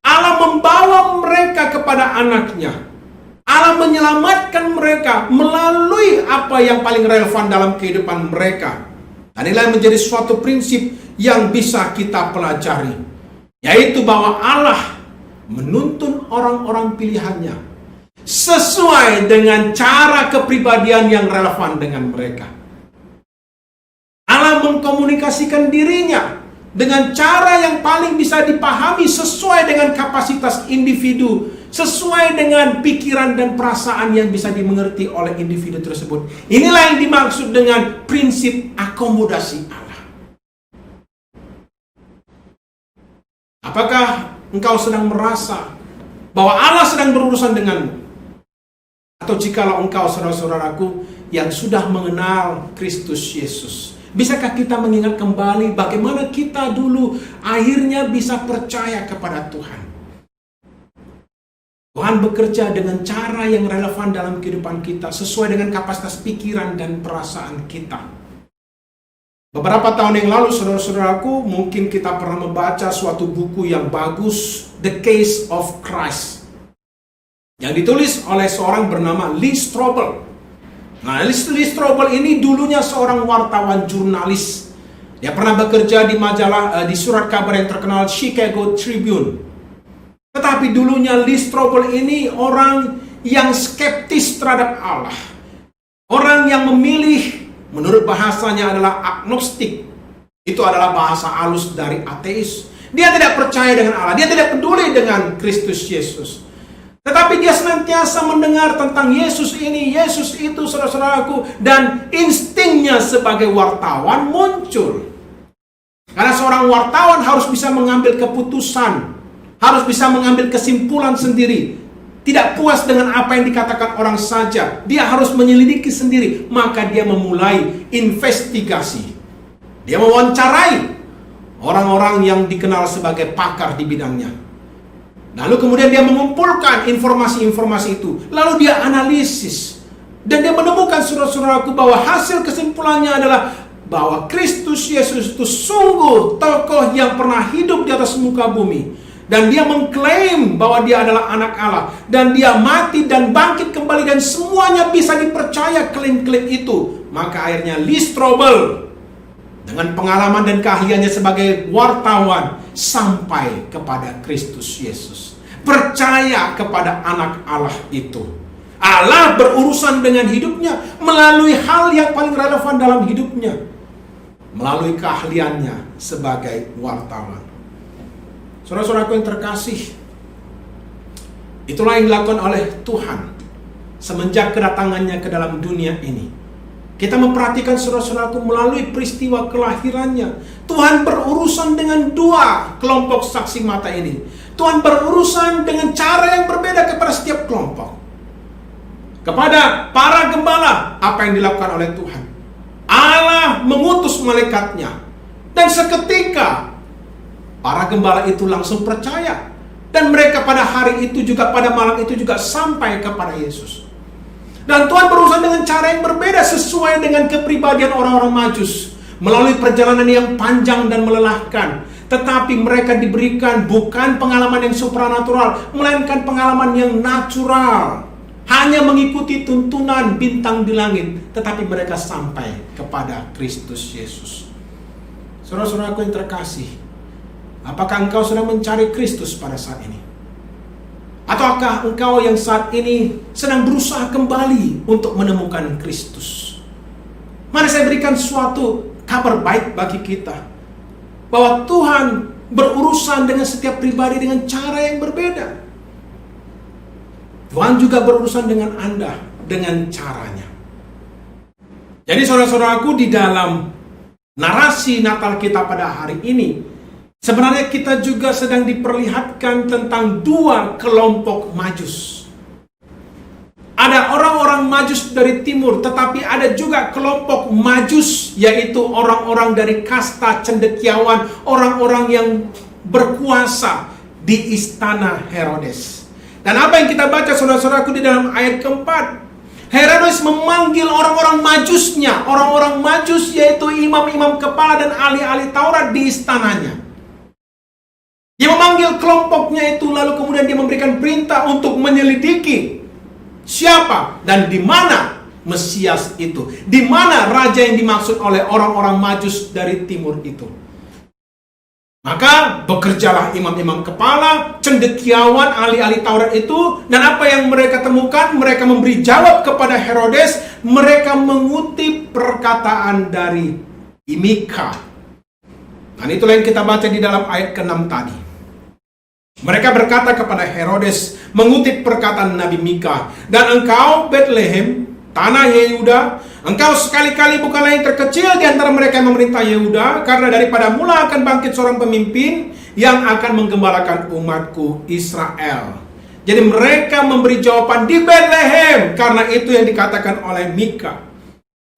Allah membawa mereka kepada anaknya. Allah menyelamatkan mereka melalui apa yang paling relevan dalam kehidupan mereka. Dan inilah yang menjadi suatu prinsip yang bisa kita pelajari, yaitu bahwa Allah menuntun orang-orang pilihannya sesuai dengan cara kepribadian yang relevan dengan mereka. Allah mengkomunikasikan dirinya dengan cara yang paling bisa dipahami sesuai dengan kapasitas individu, sesuai dengan pikiran dan perasaan yang bisa dimengerti oleh individu tersebut. Inilah yang dimaksud dengan prinsip akomodasi Allah. Apakah engkau sedang merasa bahwa Allah sedang berurusan denganmu? Atau jikalau engkau, saudara-saudaraku, yang sudah mengenal Kristus Yesus, bisakah kita mengingat kembali bagaimana kita dulu akhirnya bisa percaya kepada Tuhan? Tuhan bekerja dengan cara yang relevan dalam kehidupan kita, sesuai dengan kapasitas pikiran dan perasaan kita. Beberapa tahun yang lalu, saudara-saudaraku, mungkin kita pernah membaca suatu buku yang bagus, The Case of Christ, yang ditulis oleh seorang bernama Lee Strobel. Nah, Lee Strobel ini dulunya seorang wartawan jurnalis. Dia pernah bekerja di majalah, di surat kabar yang terkenal Chicago Tribune. Tetapi dulunya Lee Strobel ini orang yang skeptis terhadap Allah. Orang yang memilih, menurut bahasanya adalah agnostik. Itu adalah bahasa halus dari ateis. Dia tidak percaya dengan Allah. Dia tidak peduli dengan Kristus Yesus. Tetapi dia senantiasa mendengar tentang Yesus ini, Yesus itu, saudara-saudaraku. Dan instingnya sebagai wartawan muncul. Karena seorang wartawan harus bisa mengambil keputusan, harus bisa mengambil kesimpulan sendiri. Tidak puas dengan apa yang dikatakan orang saja. Dia harus menyelidiki sendiri. Maka dia memulai investigasi. Dia mewawancarai orang-orang yang dikenal sebagai pakar di bidangnya. Lalu kemudian dia mengumpulkan informasi-informasi itu. Lalu dia analisis. Dan dia menemukan, saudara-saudaraku, bahwa hasil kesimpulannya adalah bahwa Kristus Yesus itu sungguh tokoh yang pernah hidup di atas muka bumi. Dan dia mengklaim bahwa dia adalah anak Allah. Dan dia mati dan bangkit kembali. Dan semuanya bisa dipercaya klaim-klaim itu. Maka akhirnya Lee Strobel dengan pengalaman dan keahliannya sebagai wartawan sampai kepada Kristus Yesus. Percaya kepada anak Allah itu. Allah berurusan dengan hidupnya melalui hal yang paling relevan dalam hidupnya. Melalui keahliannya sebagai wartawan. Saudara-saudaraku yang terkasih, itulah yang dilakukan oleh Tuhan semenjak kedatangannya ke dalam dunia ini. Kita memperhatikan, saudara-saudaraku, melalui peristiwa kelahirannya, Tuhan berurusan dengan dua kelompok saksi mata ini. Tuhan berurusan dengan cara yang berbeda kepada setiap kelompok. Kepada para gembala, apa yang dilakukan oleh Tuhan? Allah mengutus malaikatnya. Dan seketika para gembala itu langsung percaya. Dan mereka pada hari itu juga, pada malam itu juga sampai kepada Yesus. Dan Tuhan berurusan dengan cara yang berbeda sesuai dengan kepribadian orang-orang Majus. Melalui perjalanan yang panjang dan melelahkan. Tetapi mereka diberikan bukan pengalaman yang supranatural, melainkan pengalaman yang natural. Hanya mengikuti tuntunan bintang di langit. Tetapi mereka sampai kepada Kristus Yesus. Saudara-saudaraku yang terkasih, apakah engkau sedang mencari Kristus pada saat ini? Ataukah engkau yang saat ini sedang berusaha kembali untuk menemukan Kristus? Mari saya berikan suatu kabar baik bagi kita, bahwa Tuhan berurusan dengan setiap pribadi dengan cara yang berbeda. Tuhan juga berurusan dengan Anda dengan caranya. Jadi saudara-saudaraku, di dalam narasi Natal kita pada hari ini, sebenarnya kita juga sedang diperlihatkan tentang dua kelompok Majus. Ada orang-orang Majus dari timur, tetapi ada juga kelompok Majus, yaitu orang-orang dari kasta cendekiawan, orang-orang yang berkuasa di istana Herodes. Dan apa yang kita baca, saudara-saudaraku, di dalam ayat keempat, Herodes memanggil orang-orang majusnya, orang-orang majus yaitu imam-imam kepala dan ahli-ahli Taurat di istananya. Dia memanggil kelompoknya itu, lalu kemudian dia memberikan perintah untuk menyelidiki siapa dan di mana Mesias itu, di mana raja yang dimaksud oleh orang-orang majus dari timur itu. Maka bekerjalah imam-imam kepala, cendekiawan, ahli-ahli Taurat itu, dan apa yang mereka temukan, mereka memberi jawab kepada Herodes, mereka mengutip perkataan dari Mika. Dan itulah yang kita baca di dalam ayat ke-6 tadi. Mereka berkata kepada Herodes, mengutip perkataan Nabi Mika, dan engkau Bethlehem, tanah Yehuda, engkau sekali-kali bukanlah yang terkecil di antara mereka yang memerintah Yehuda, karena daripada mula akan bangkit seorang pemimpin yang akan menggembalakan umatku Israel. Jadi mereka memberi jawaban di Bethlehem, karena itu yang dikatakan oleh Mika.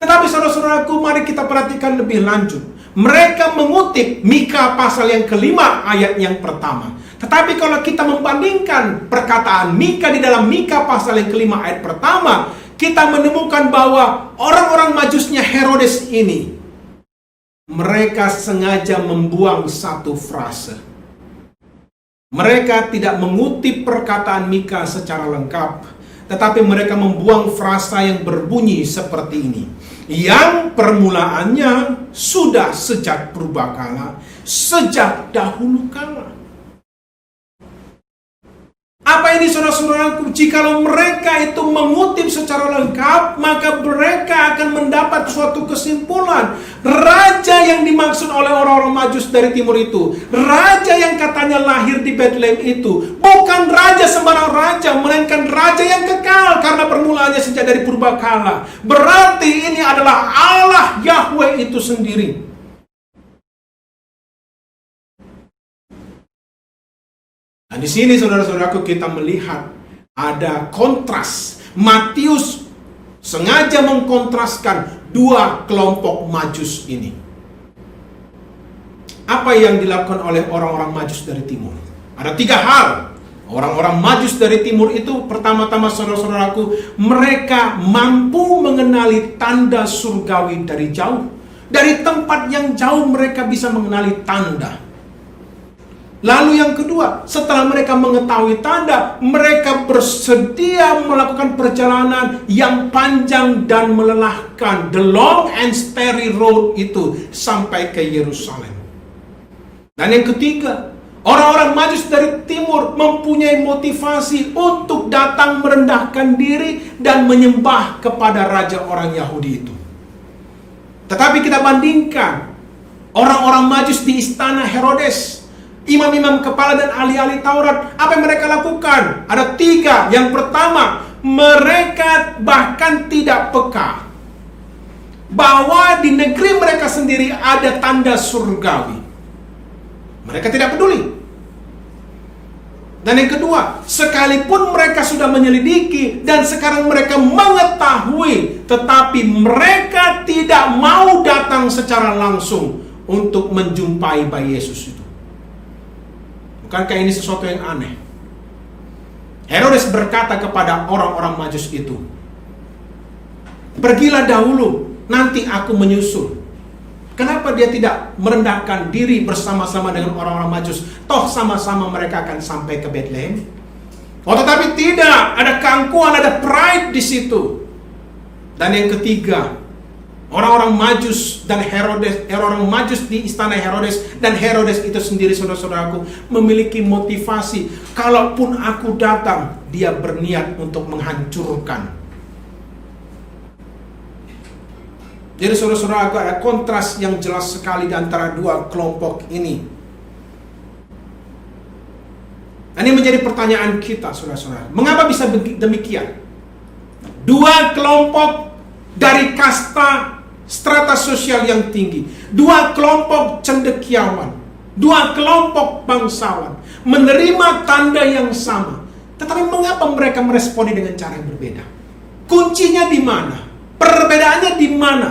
Tetapi saudara-saudaraku, mari kita perhatikan lebih lanjut. Mereka mengutip Mika pasal yang kelima ayat yang pertama. Tetapi kalau kita membandingkan perkataan Mika di dalam Mika pasal yang kelima ayat pertama, kita menemukan bahwa orang-orang majusnya Herodes ini, mereka sengaja membuang satu frase. Mereka tidak mengutip perkataan Mika secara lengkap, tetapi mereka membuang frasa yang berbunyi seperti ini. Yang permulaannya sudah sejak purbakala, sejak dahulu kala. Apa ini saudara-saudaraku? Jikalau mereka itu mengutip secara lengkap, maka mereka akan mendapat suatu kesimpulan. Raja yang dimaksud oleh orang-orang majus dari timur itu, raja yang katanya lahir di Bethlehem itu, bukan raja sembarang raja, melainkan raja yang kekal karena permulaannya sejak dari purbakala. Berarti ini adalah Allah Yahweh itu sendiri. Nah, di sini saudara-saudaraku kita melihat ada kontras. Matius sengaja mengkontraskan dua kelompok majus ini. Apa yang dilakukan oleh orang-orang majus dari timur? Ada tiga hal. Orang-orang majus dari timur itu pertama-tama saudara-saudaraku, mereka mampu mengenali tanda surgawi dari jauh. Dari tempat yang jauh mereka bisa mengenali tanda. Lalu yang kedua, setelah mereka mengetahui tanda, mereka bersedia melakukan perjalanan yang panjang dan melelahkan, the long and starry road itu, sampai ke Yerusalem. Dan yang ketiga, orang-orang majus dari timur mempunyai motivasi untuk datang merendahkan diri dan menyembah kepada raja orang Yahudi itu. Tetapi kita bandingkan orang-orang majus di istana Herodes, imam-imam kepala dan ahli-ahli Taurat, apa yang mereka lakukan? Ada tiga. Yang pertama, mereka bahkan tidak peka bahwa di negeri mereka sendiri ada tanda surgawi. Mereka tidak peduli. Dan yang kedua, sekalipun mereka sudah menyelidiki dan sekarang mereka mengetahui, tetapi mereka tidak mau datang secara langsung untuk menjumpai bayi Yesus itu. Bukankah ini sesuatu yang aneh? Herodes berkata kepada orang-orang majus itu, pergilah dahulu, nanti aku menyusul. Kenapa dia tidak merendahkan diri bersama-sama dengan orang-orang majus? Toh sama-sama mereka akan sampai ke Bethlehem. Oh, tetapi tidak, ada keangkuhan, ada pride di situ. Dan yang ketiga, orang-orang majus dan Herodes, orang-orang majus di istana Herodes dan Herodes itu sendiri, saudara-saudaraku, memiliki motivasi. Kalaupun aku datang, dia berniat untuk menghancurkan. Jadi saudara-saudaraku, ada kontras yang jelas sekali di antara dua kelompok ini. Ini menjadi pertanyaan kita, saudara-saudara. Mengapa bisa demikian? Dua kelompok dari kasta strata sosial yang tinggi, dua kelompok cendekiawan, dua kelompok bangsawan menerima tanda yang sama, tetapi mengapa mereka meresponi dengan cara yang berbeda? Kuncinya di mana? Perbedaannya di mana?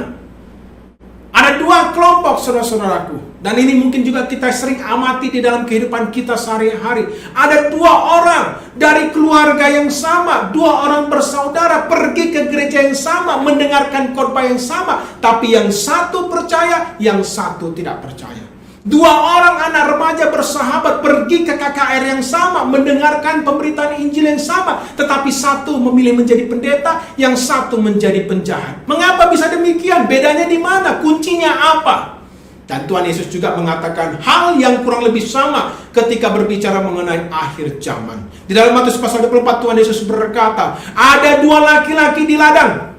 Ada Ada dua kelompok, saudara-saudaraku. Dan ini mungkin juga kita sering amati di dalam kehidupan kita sehari-hari. Ada dua orang dari keluarga yang sama, dua orang bersaudara pergi ke gereja yang sama, mendengarkan khotbah yang sama, tapi yang satu percaya, yang satu tidak percaya. Dua orang anak remaja bersahabat pergi ke KKR yang sama, mendengarkan pemberitaan Injil yang sama, tetapi satu memilih menjadi pendeta, yang satu menjadi penjahat. Mengapa bisa demikian? Bedanya di mana? Kuncinya apa? Dan Tuhan Yesus juga mengatakan hal yang kurang lebih sama ketika berbicara mengenai akhir zaman. Di dalam Matius pasal 24 Tuhan Yesus berkata, ada dua laki-laki di ladang,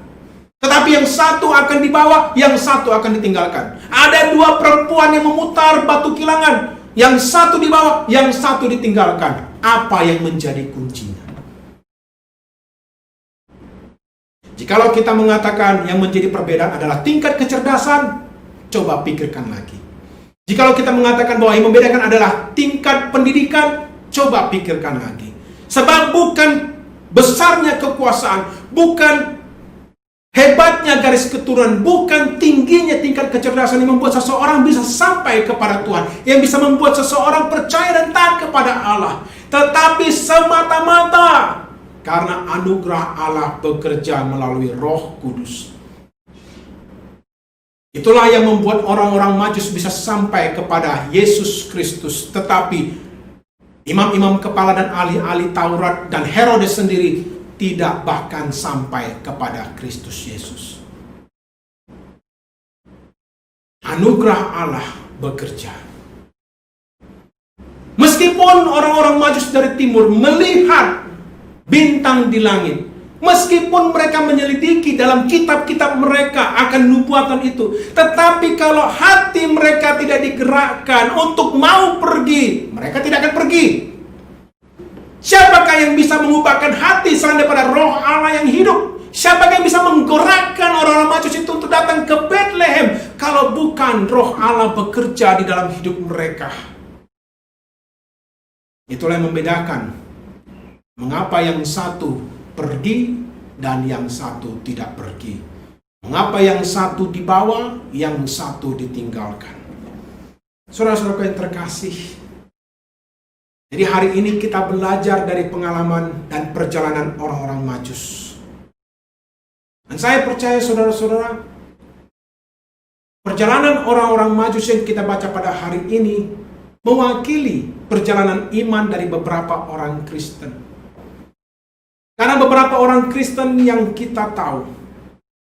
tetapi yang satu akan dibawa, yang satu akan ditinggalkan. Ada dua perempuan yang memutar batu kilangan, yang satu dibawa, yang satu ditinggalkan. Apa yang menjadi kuncinya? Jikalau kita mengatakan yang menjadi perbedaan adalah tingkat kecerdasan, coba pikirkan lagi. Jikalau kita mengatakan bahwa yang membedakan adalah tingkat pendidikan, coba pikirkan lagi. Sebab bukan besarnya kekuasaan, bukan hebatnya garis keturunan, bukan tingginya tingkat kecerdasan yang membuat seseorang bisa sampai kepada Tuhan, yang bisa membuat seseorang percaya dan taat kepada Allah, tetapi semata-mata karena anugerah Allah bekerja melalui Roh Kudus. Itulah yang membuat orang-orang Majus bisa sampai kepada Yesus Kristus. Tetapi imam-imam kepala dan ahli-ahli Taurat dan Herodes sendiri tidak bahkan sampai kepada Kristus Yesus. Anugerah Allah bekerja. Meskipun orang-orang Majus dari timur melihat bintang di langit, meskipun mereka menyelidiki dalam kitab-kitab mereka akan nubuatan itu, tetapi kalau hati mereka tidak digerakkan untuk mau pergi, mereka tidak akan pergi. Siapakah yang bisa mengubahkan hati selain daripada Roh Allah yang hidup? Siapakah yang bisa menggerakkan orang-orang Majus itu untuk datang ke Bethlehem kalau bukan Roh Allah bekerja di dalam hidup mereka? Itulah yang membedakan mengapa yang satu pergi dan yang satu tidak pergi. Mengapa yang satu dibawa, yang satu ditinggalkan. Saudara-saudara yang terkasih, jadi hari ini kita belajar dari pengalaman dan perjalanan orang-orang Majus. Dan saya percaya saudara-saudara, perjalanan orang-orang Majus yang kita baca pada hari ini mewakili perjalanan iman dari beberapa orang Kristen. Karena beberapa orang Kristen yang kita tahu,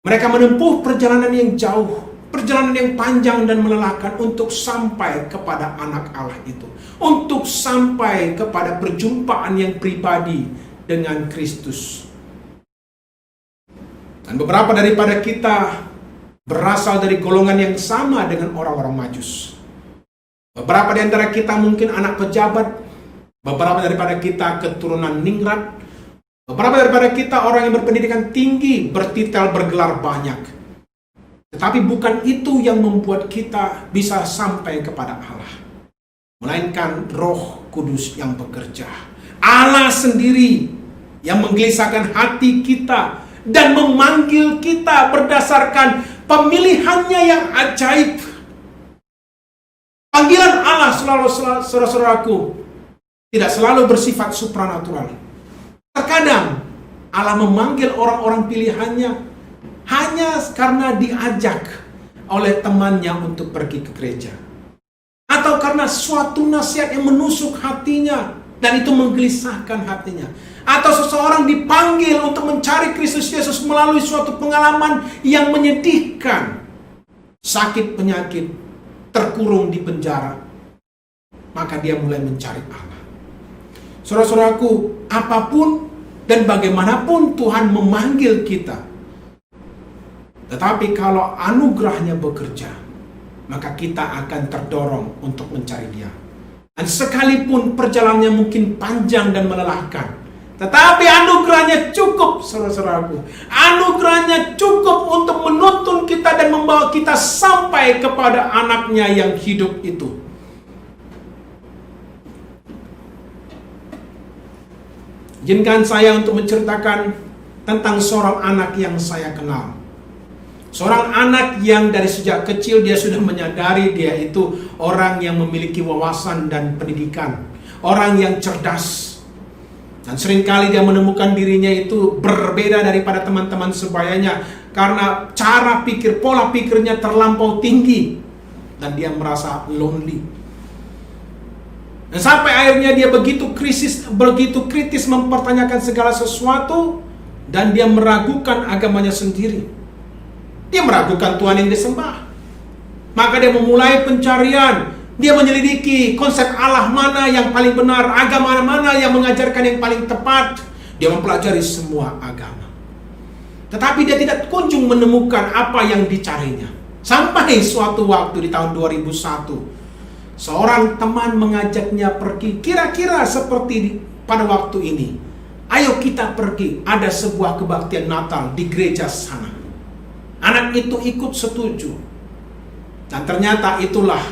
mereka menempuh perjalanan yang jauh, perjalanan yang panjang dan melelahkan untuk sampai kepada anak Allah itu. Untuk sampai kepada perjumpaan yang pribadi dengan Kristus. Dan beberapa daripada kita berasal dari golongan yang sama dengan orang-orang Majus. Beberapa di antara kita mungkin anak pejabat, beberapa daripada kita keturunan ningrat, beberapa daripada kita orang yang berpendidikan tinggi, bertitel, bergelar banyak. Tetapi bukan itu yang membuat kita bisa sampai kepada Allah. Melainkan Roh Kudus yang bekerja. Allah sendiri yang menggelisahkan hati kita dan memanggil kita berdasarkan pemilihannya yang ajaib. Panggilan Allah selalu, saudara-saudaraku, tidak selalu bersifat supranatural. Terkadang Allah memanggil orang-orang pilihannya hanya karena diajak oleh temannya untuk pergi ke gereja. Atau karena suatu nasihat yang menusuk hatinya dan itu menggelisahkan hatinya. Atau seseorang dipanggil untuk mencari Kristus Yesus melalui suatu pengalaman yang menyedihkan. Sakit penyakit, terkurung di penjara. Maka dia mulai mencari Allah. Saudara-saudaraku, apapun dan bagaimanapun Tuhan memanggil kita, tetapi kalau anugerahnya bekerja, maka kita akan terdorong untuk mencari Dia. Dan sekalipun perjalanannya mungkin panjang dan melelahkan, tetapi anugerahnya cukup, saudara-saudaraku. Anugerahnya cukup untuk menuntun kita dan membawa kita sampai kepada anaknya yang hidup itu. Izinkan saya untuk menceritakan tentang seorang anak yang saya kenal. Seorang anak yang dari sejak kecil dia sudah menyadari dia itu orang yang memiliki wawasan dan pendidikan, orang yang cerdas. Dan seringkali dia menemukan dirinya itu berbeda daripada teman-teman sebayanya karena cara pikir, pola pikirnya terlampau tinggi dan dia merasa lonely. Dan sampai akhirnya dia begitu kritis mempertanyakan segala sesuatu dan dia meragukan agamanya sendiri. Dia meragukan Tuhan yang disembah. Maka dia memulai pencarian. Dia menyelidiki konsep Allah mana yang paling benar, agama mana yang mengajarkan yang paling tepat. Dia mempelajari semua agama. Tetapi dia tidak kunjung menemukan apa yang dicarinya. Sampai suatu waktu di tahun 2001, seorang teman mengajaknya pergi kira-kira seperti pada waktu ini. Ayo kita pergi, ada sebuah kebaktian Natal di gereja sana. Anak itu ikut setuju. Dan ternyata itulah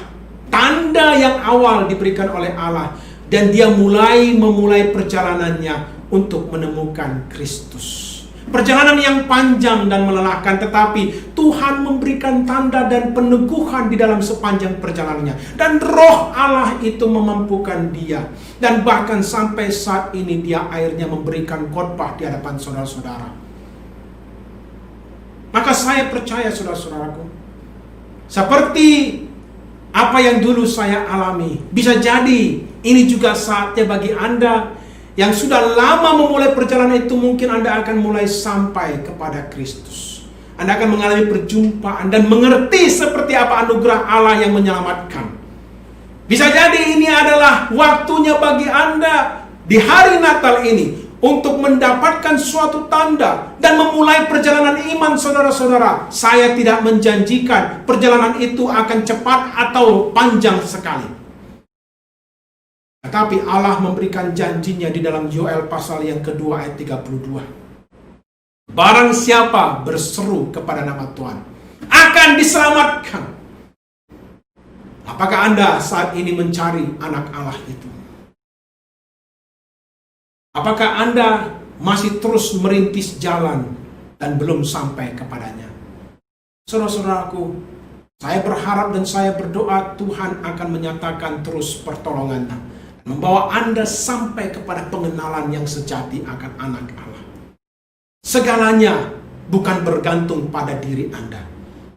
tanda yang awal diberikan oleh Allah. Dan dia memulai perjalanannya untuk menemukan Kristus. Perjalanan yang panjang dan melelahkan, tetapi Tuhan memberikan tanda dan peneguhan di dalam sepanjang perjalanannya. Dan Roh Allah itu memampukan dia. Dan bahkan sampai saat ini dia akhirnya memberikan khotbah di hadapan saudara-saudara. Maka saya percaya saudara-saudaraku, seperti apa yang dulu saya alami, bisa jadi ini juga saatnya bagi Anda yang sudah lama memulai perjalanan itu. Mungkin Anda akan mulai sampai kepada Kristus. Anda akan mengalami perjumpaan dan mengerti seperti apa anugerah Allah yang menyelamatkan. Bisa jadi ini adalah waktunya bagi Anda di hari Natal ini untuk mendapatkan suatu tanda dan memulai perjalanan iman saudara-saudara. Saya tidak menjanjikan perjalanan itu akan cepat atau panjang sekali. Tetapi Allah memberikan janjinya di dalam Yoel pasal yang kedua ayat 32. Barang siapa berseru kepada nama Tuhan akan diselamatkan. Apakah Anda saat ini mencari anak Allah itu? Apakah Anda masih terus merintis jalan dan belum sampai kepadanya? Saudara-saudaraku, saya berharap dan saya berdoa Tuhan akan menyatakan terus pertolongannya, membawa Anda sampai kepada pengenalan yang sejati akan anak Allah. Segalanya bukan bergantung pada diri Anda,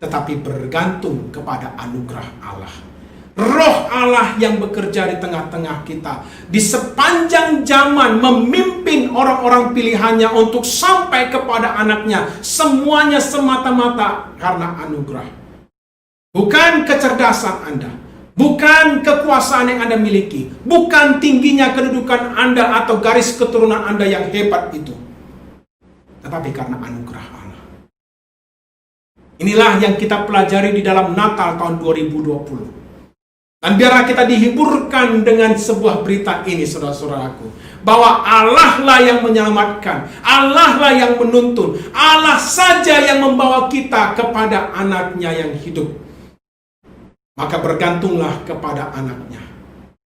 tetapi bergantung kepada anugerah Allah. Roh Allah yang bekerja di tengah-tengah kita di sepanjang zaman, memimpin orang-orang pilihannya untuk sampai kepada anaknya. Semuanya semata-mata karena anugerah. Bukan kecerdasan Anda, bukan kekuasaan yang Anda miliki, bukan tingginya kedudukan Anda atau garis keturunan Anda yang hebat itu, tetapi karena anugerah Allah. Inilah yang kita pelajari di dalam Natal tahun 2020. Dan biarlah kita dihiburkan dengan sebuah berita ini, saudara-saudaraku, bahwa Allah lah yang menyelamatkan, Allah lah yang menuntun, Allah saja yang membawa kita kepada anaknya yang hidup. Maka bergantunglah kepada anaknya.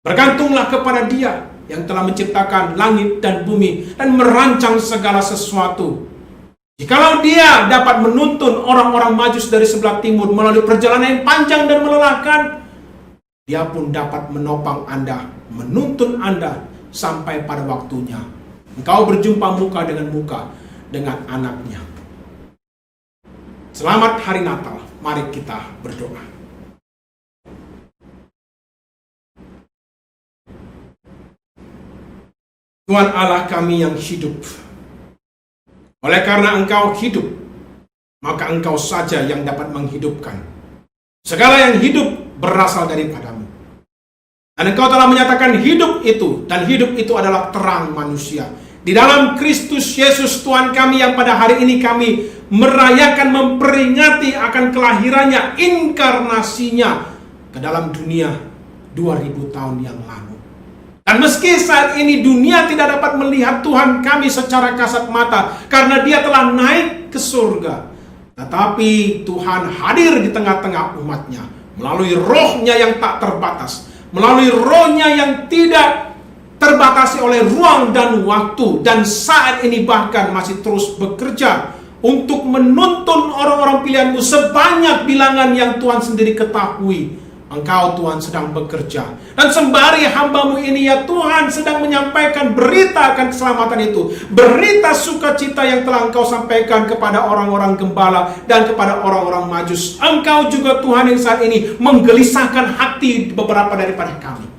Bergantunglah kepada Dia yang telah menciptakan langit dan bumi dan merancang segala sesuatu. Jikalau Dia dapat menuntun orang-orang Majus dari sebelah timur melalui perjalanan yang panjang dan melelahkan, Dia pun dapat menopang Anda, menuntun Anda sampai pada waktunya engkau berjumpa muka dengan anaknya. Selamat hari Natal. Mari kita berdoa. Tuhan Allah kami yang hidup, oleh karena Engkau hidup, maka Engkau saja yang dapat menghidupkan. Segala yang hidup berasal daripadamu. Dan Engkau telah menyatakan hidup itu, dan hidup itu adalah terang manusia. Di dalam Kristus Yesus Tuhan kami yang pada hari ini kami merayakan, memperingati akan kelahirannya, inkarnasinya ke dalam dunia 2000 tahun yang lalu. Dan meski saat ini dunia tidak dapat melihat Tuhan kami secara kasat mata karena Dia telah naik ke surga, tetapi Tuhan hadir di tengah-tengah umatnya melalui Roh-Nya yang tak terbatas, melalui Roh-Nya yang tidak terbatasi oleh ruang dan waktu, dan saat ini bahkan masih terus bekerja untuk menuntun orang-orang pilihan-Mu sebanyak bilangan yang Tuhan sendiri ketahui. Engkau Tuhan sedang bekerja. Dan sembari hamba-Mu ini ya Tuhan sedang menyampaikan berita akan keselamatan itu. Berita sukacita yang telah Engkau sampaikan kepada orang-orang gembala dan kepada orang-orang Majus. Engkau juga Tuhan yang saat ini menggelisahkan hati beberapa daripada kami.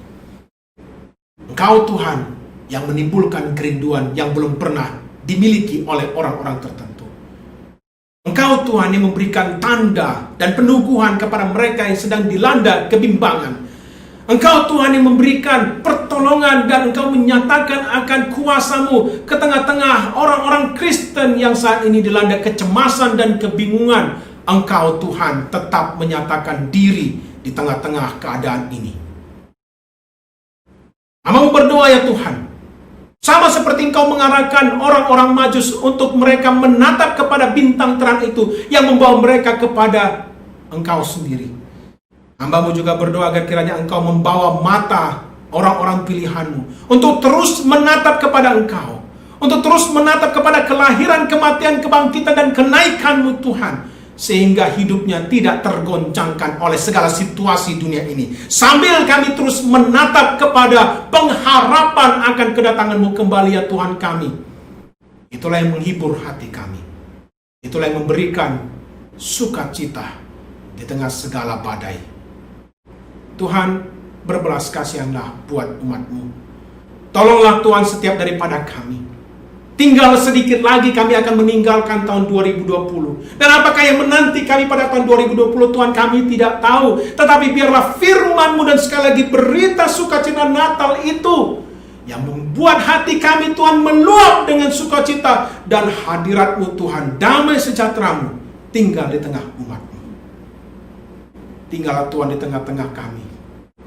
Engkau Tuhan yang menimbulkan kerinduan yang belum pernah dimiliki oleh orang-orang tertentu. Engkau Tuhan yang memberikan tanda dan peneguhan kepada mereka yang sedang dilanda kebimbangan. Engkau Tuhan yang memberikan pertolongan dan Engkau menyatakan akan kuasa-Mu ke tengah-tengah orang-orang Kristen yang saat ini dilanda kecemasan dan kebingungan. Engkau Tuhan tetap menyatakan diri di tengah-tengah keadaan ini. Hamba-Mu berdoa ya Tuhan, sama seperti Engkau mengarahkan orang-orang Majus untuk mereka menatap kepada bintang terang itu yang membawa mereka kepada Engkau sendiri. Hamba-Mu juga berdoa agar kiranya Engkau membawa mata orang-orang pilihan-Mu untuk terus menatap kepada Engkau, untuk terus menatap kepada kelahiran, kematian, kebangkitan, dan kenaikan-Mu Tuhan, sehingga hidupnya tidak tergoncangkan oleh segala situasi dunia ini. Sambil kami terus menatap kepada pengharapan akan kedatangan-Mu kembali ya Tuhan kami. Itulah yang menghibur hati kami. Itulah yang memberikan sukacita di tengah segala badai. Tuhan, berbelas kasihanlah buat umat-Mu. Tolonglah Tuhan setiap daripada kami. Tinggal sedikit lagi kami akan meninggalkan tahun 2020. Dan apakah yang menanti kami pada tahun 2020 Tuhan kami tidak tahu. Tetapi biarlah firman-Mu dan sekali lagi berita sukacita Natal itu yang membuat hati kami Tuhan meluap dengan sukacita. Dan hadirat-Mu Tuhan, damai sejahtera-Mu tinggal di tengah umat-Mu. Tinggallah Tuhan di tengah-tengah kami.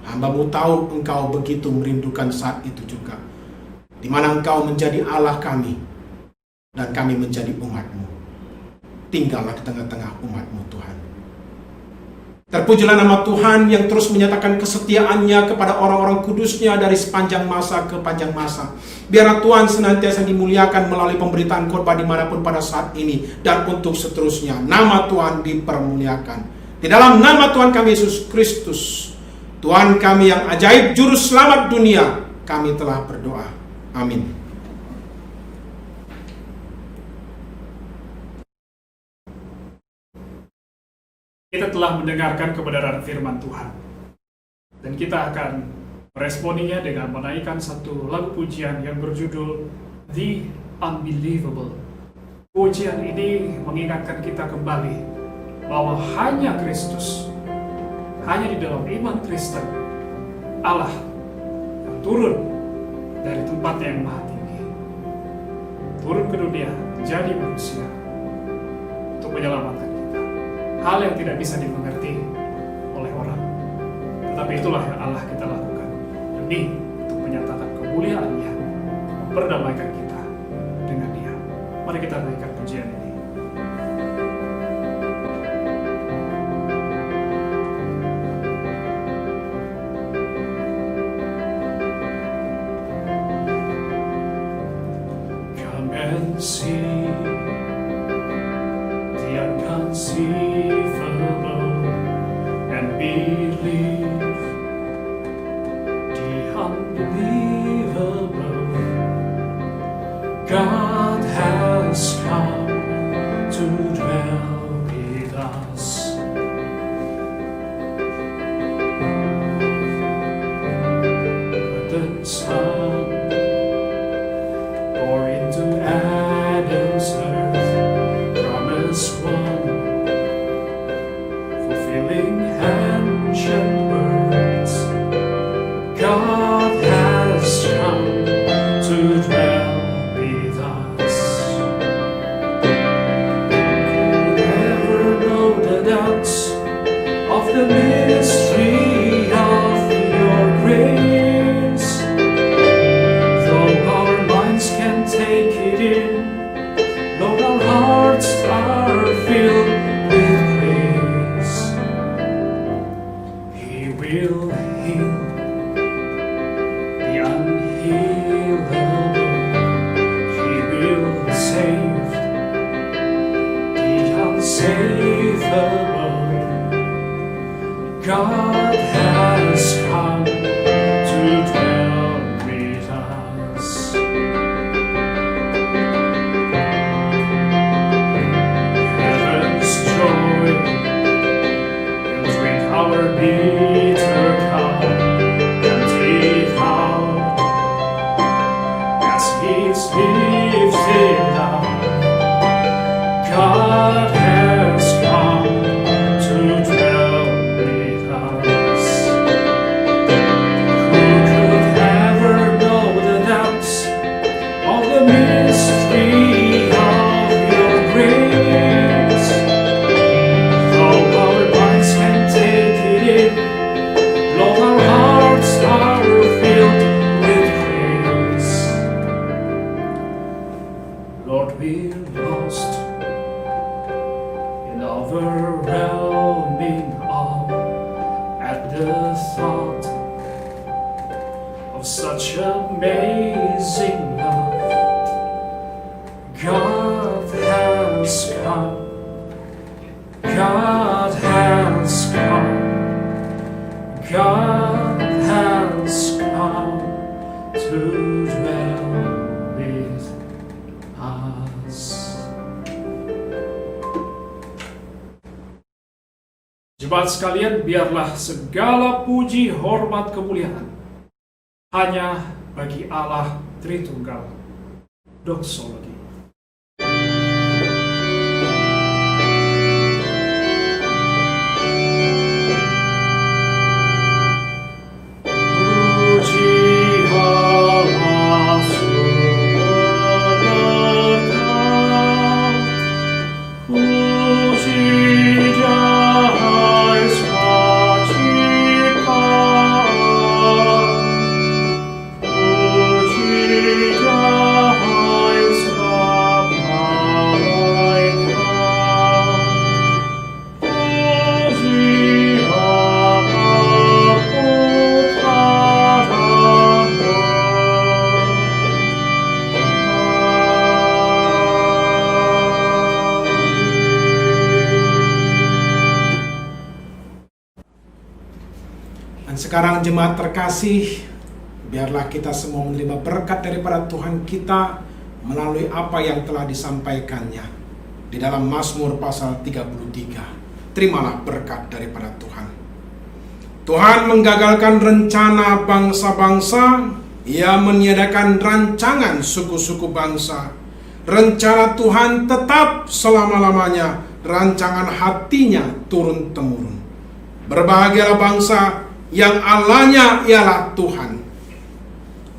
Hamba-Mu tahu Engkau begitu merindukan saat itu juga, di mana Engkau menjadi Allah kami dan kami menjadi umat-Mu. Tinggallah di tengah-tengah umat-Mu Tuhan. Terpujilah nama Tuhan yang terus menyatakan kesetiaannya kepada orang-orang kudusnya dari sepanjang masa ke panjang masa. Biarlah Tuhan senantiasa dimuliakan melalui pemberitaan khotbah dimanapun pada saat ini dan untuk seterusnya. Nama Tuhan dipermuliakan. Di dalam nama Tuhan kami Yesus Kristus, Tuhan kami yang ajaib, juru selamat dunia, kami telah berdoa. Amin. Kita telah mendengarkan kebenaran firman Tuhan, dan kita akan meresponinya dengan menaikkan satu lagu pujian yang berjudul The Unbelievable. Pujian ini mengingatkan kita kembali bahwa hanya Kristus, hanya di dalam iman Kristen, Allah yang turun dari tempatnya yang maha tinggi, turun ke dunia menjadi manusia untuk menyelamatkan kita. Hal yang tidak bisa dimengerti oleh orang, tetapi itulah yang Allah kita lakukan demi untuk menyatakan kemuliaan-Nya, memperdamaikan kita dengan Dia. Mari kita naikkan pujian ini. See the unconceivable and believe the unbelievable. God has come to dwell with us. The sun pour into Adam's earth, promise one, fulfilling ancient words. God has come to dwell with us. Who ever know the depths of the mystery of your grace? Though our minds can take it in, Lord, our hearts are filled with praise. He will heal the unhealable. He will save lifted up. God has come to dwell with us. Who could ever know the depths of the mystery of your grace? Though our minds can't take it in, Lord, our hearts are filled with praise. Lord, we're lost in overwhelming awe at the thought of such amazing love. God has come. God has come. God has come to dwell with us. Jemaat sekalian, biarlah segala puji, hormat, kemuliaan hanya bagi Allah Tritunggal. Doksologi. Sekarang jemaat terkasih, biarlah kita semua menerima berkat daripada Tuhan kita melalui apa yang telah disampaikannya di dalam Mazmur pasal 33. Terimalah berkat daripada Tuhan. Tuhan menggagalkan rencana bangsa-bangsa, Ia meniadakan rancangan suku-suku bangsa. Rencana Tuhan tetap selama-lamanya, rancangan hatinya turun-temurun. Berbahagialah bangsa yang Allahnya ialah Tuhan.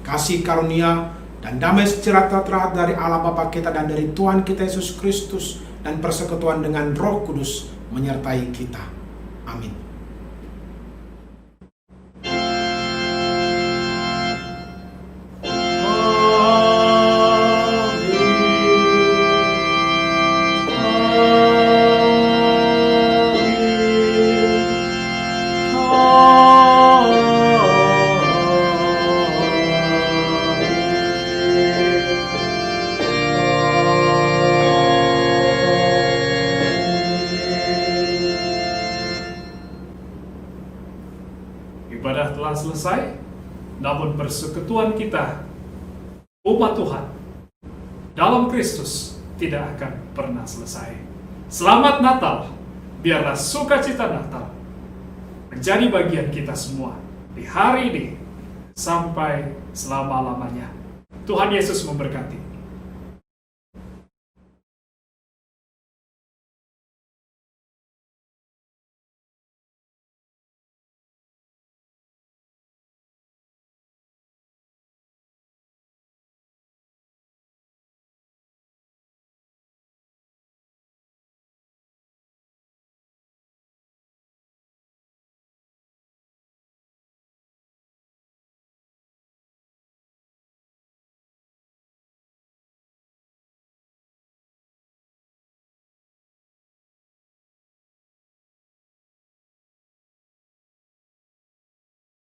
Kasih karunia dan damai sejahtera dari Allah Bapa kita dan dari Tuhan kita Yesus Kristus dan persekutuan dengan Roh Kudus menyertai kita. Amin. Ibadah telah selesai, namun persekutuan kita, umat Tuhan, dalam Kristus tidak akan pernah selesai. Selamat Natal, biarlah sukacita Natal menjadi bagian kita semua di hari ini sampai selama-lamanya. Tuhan Yesus memberkati.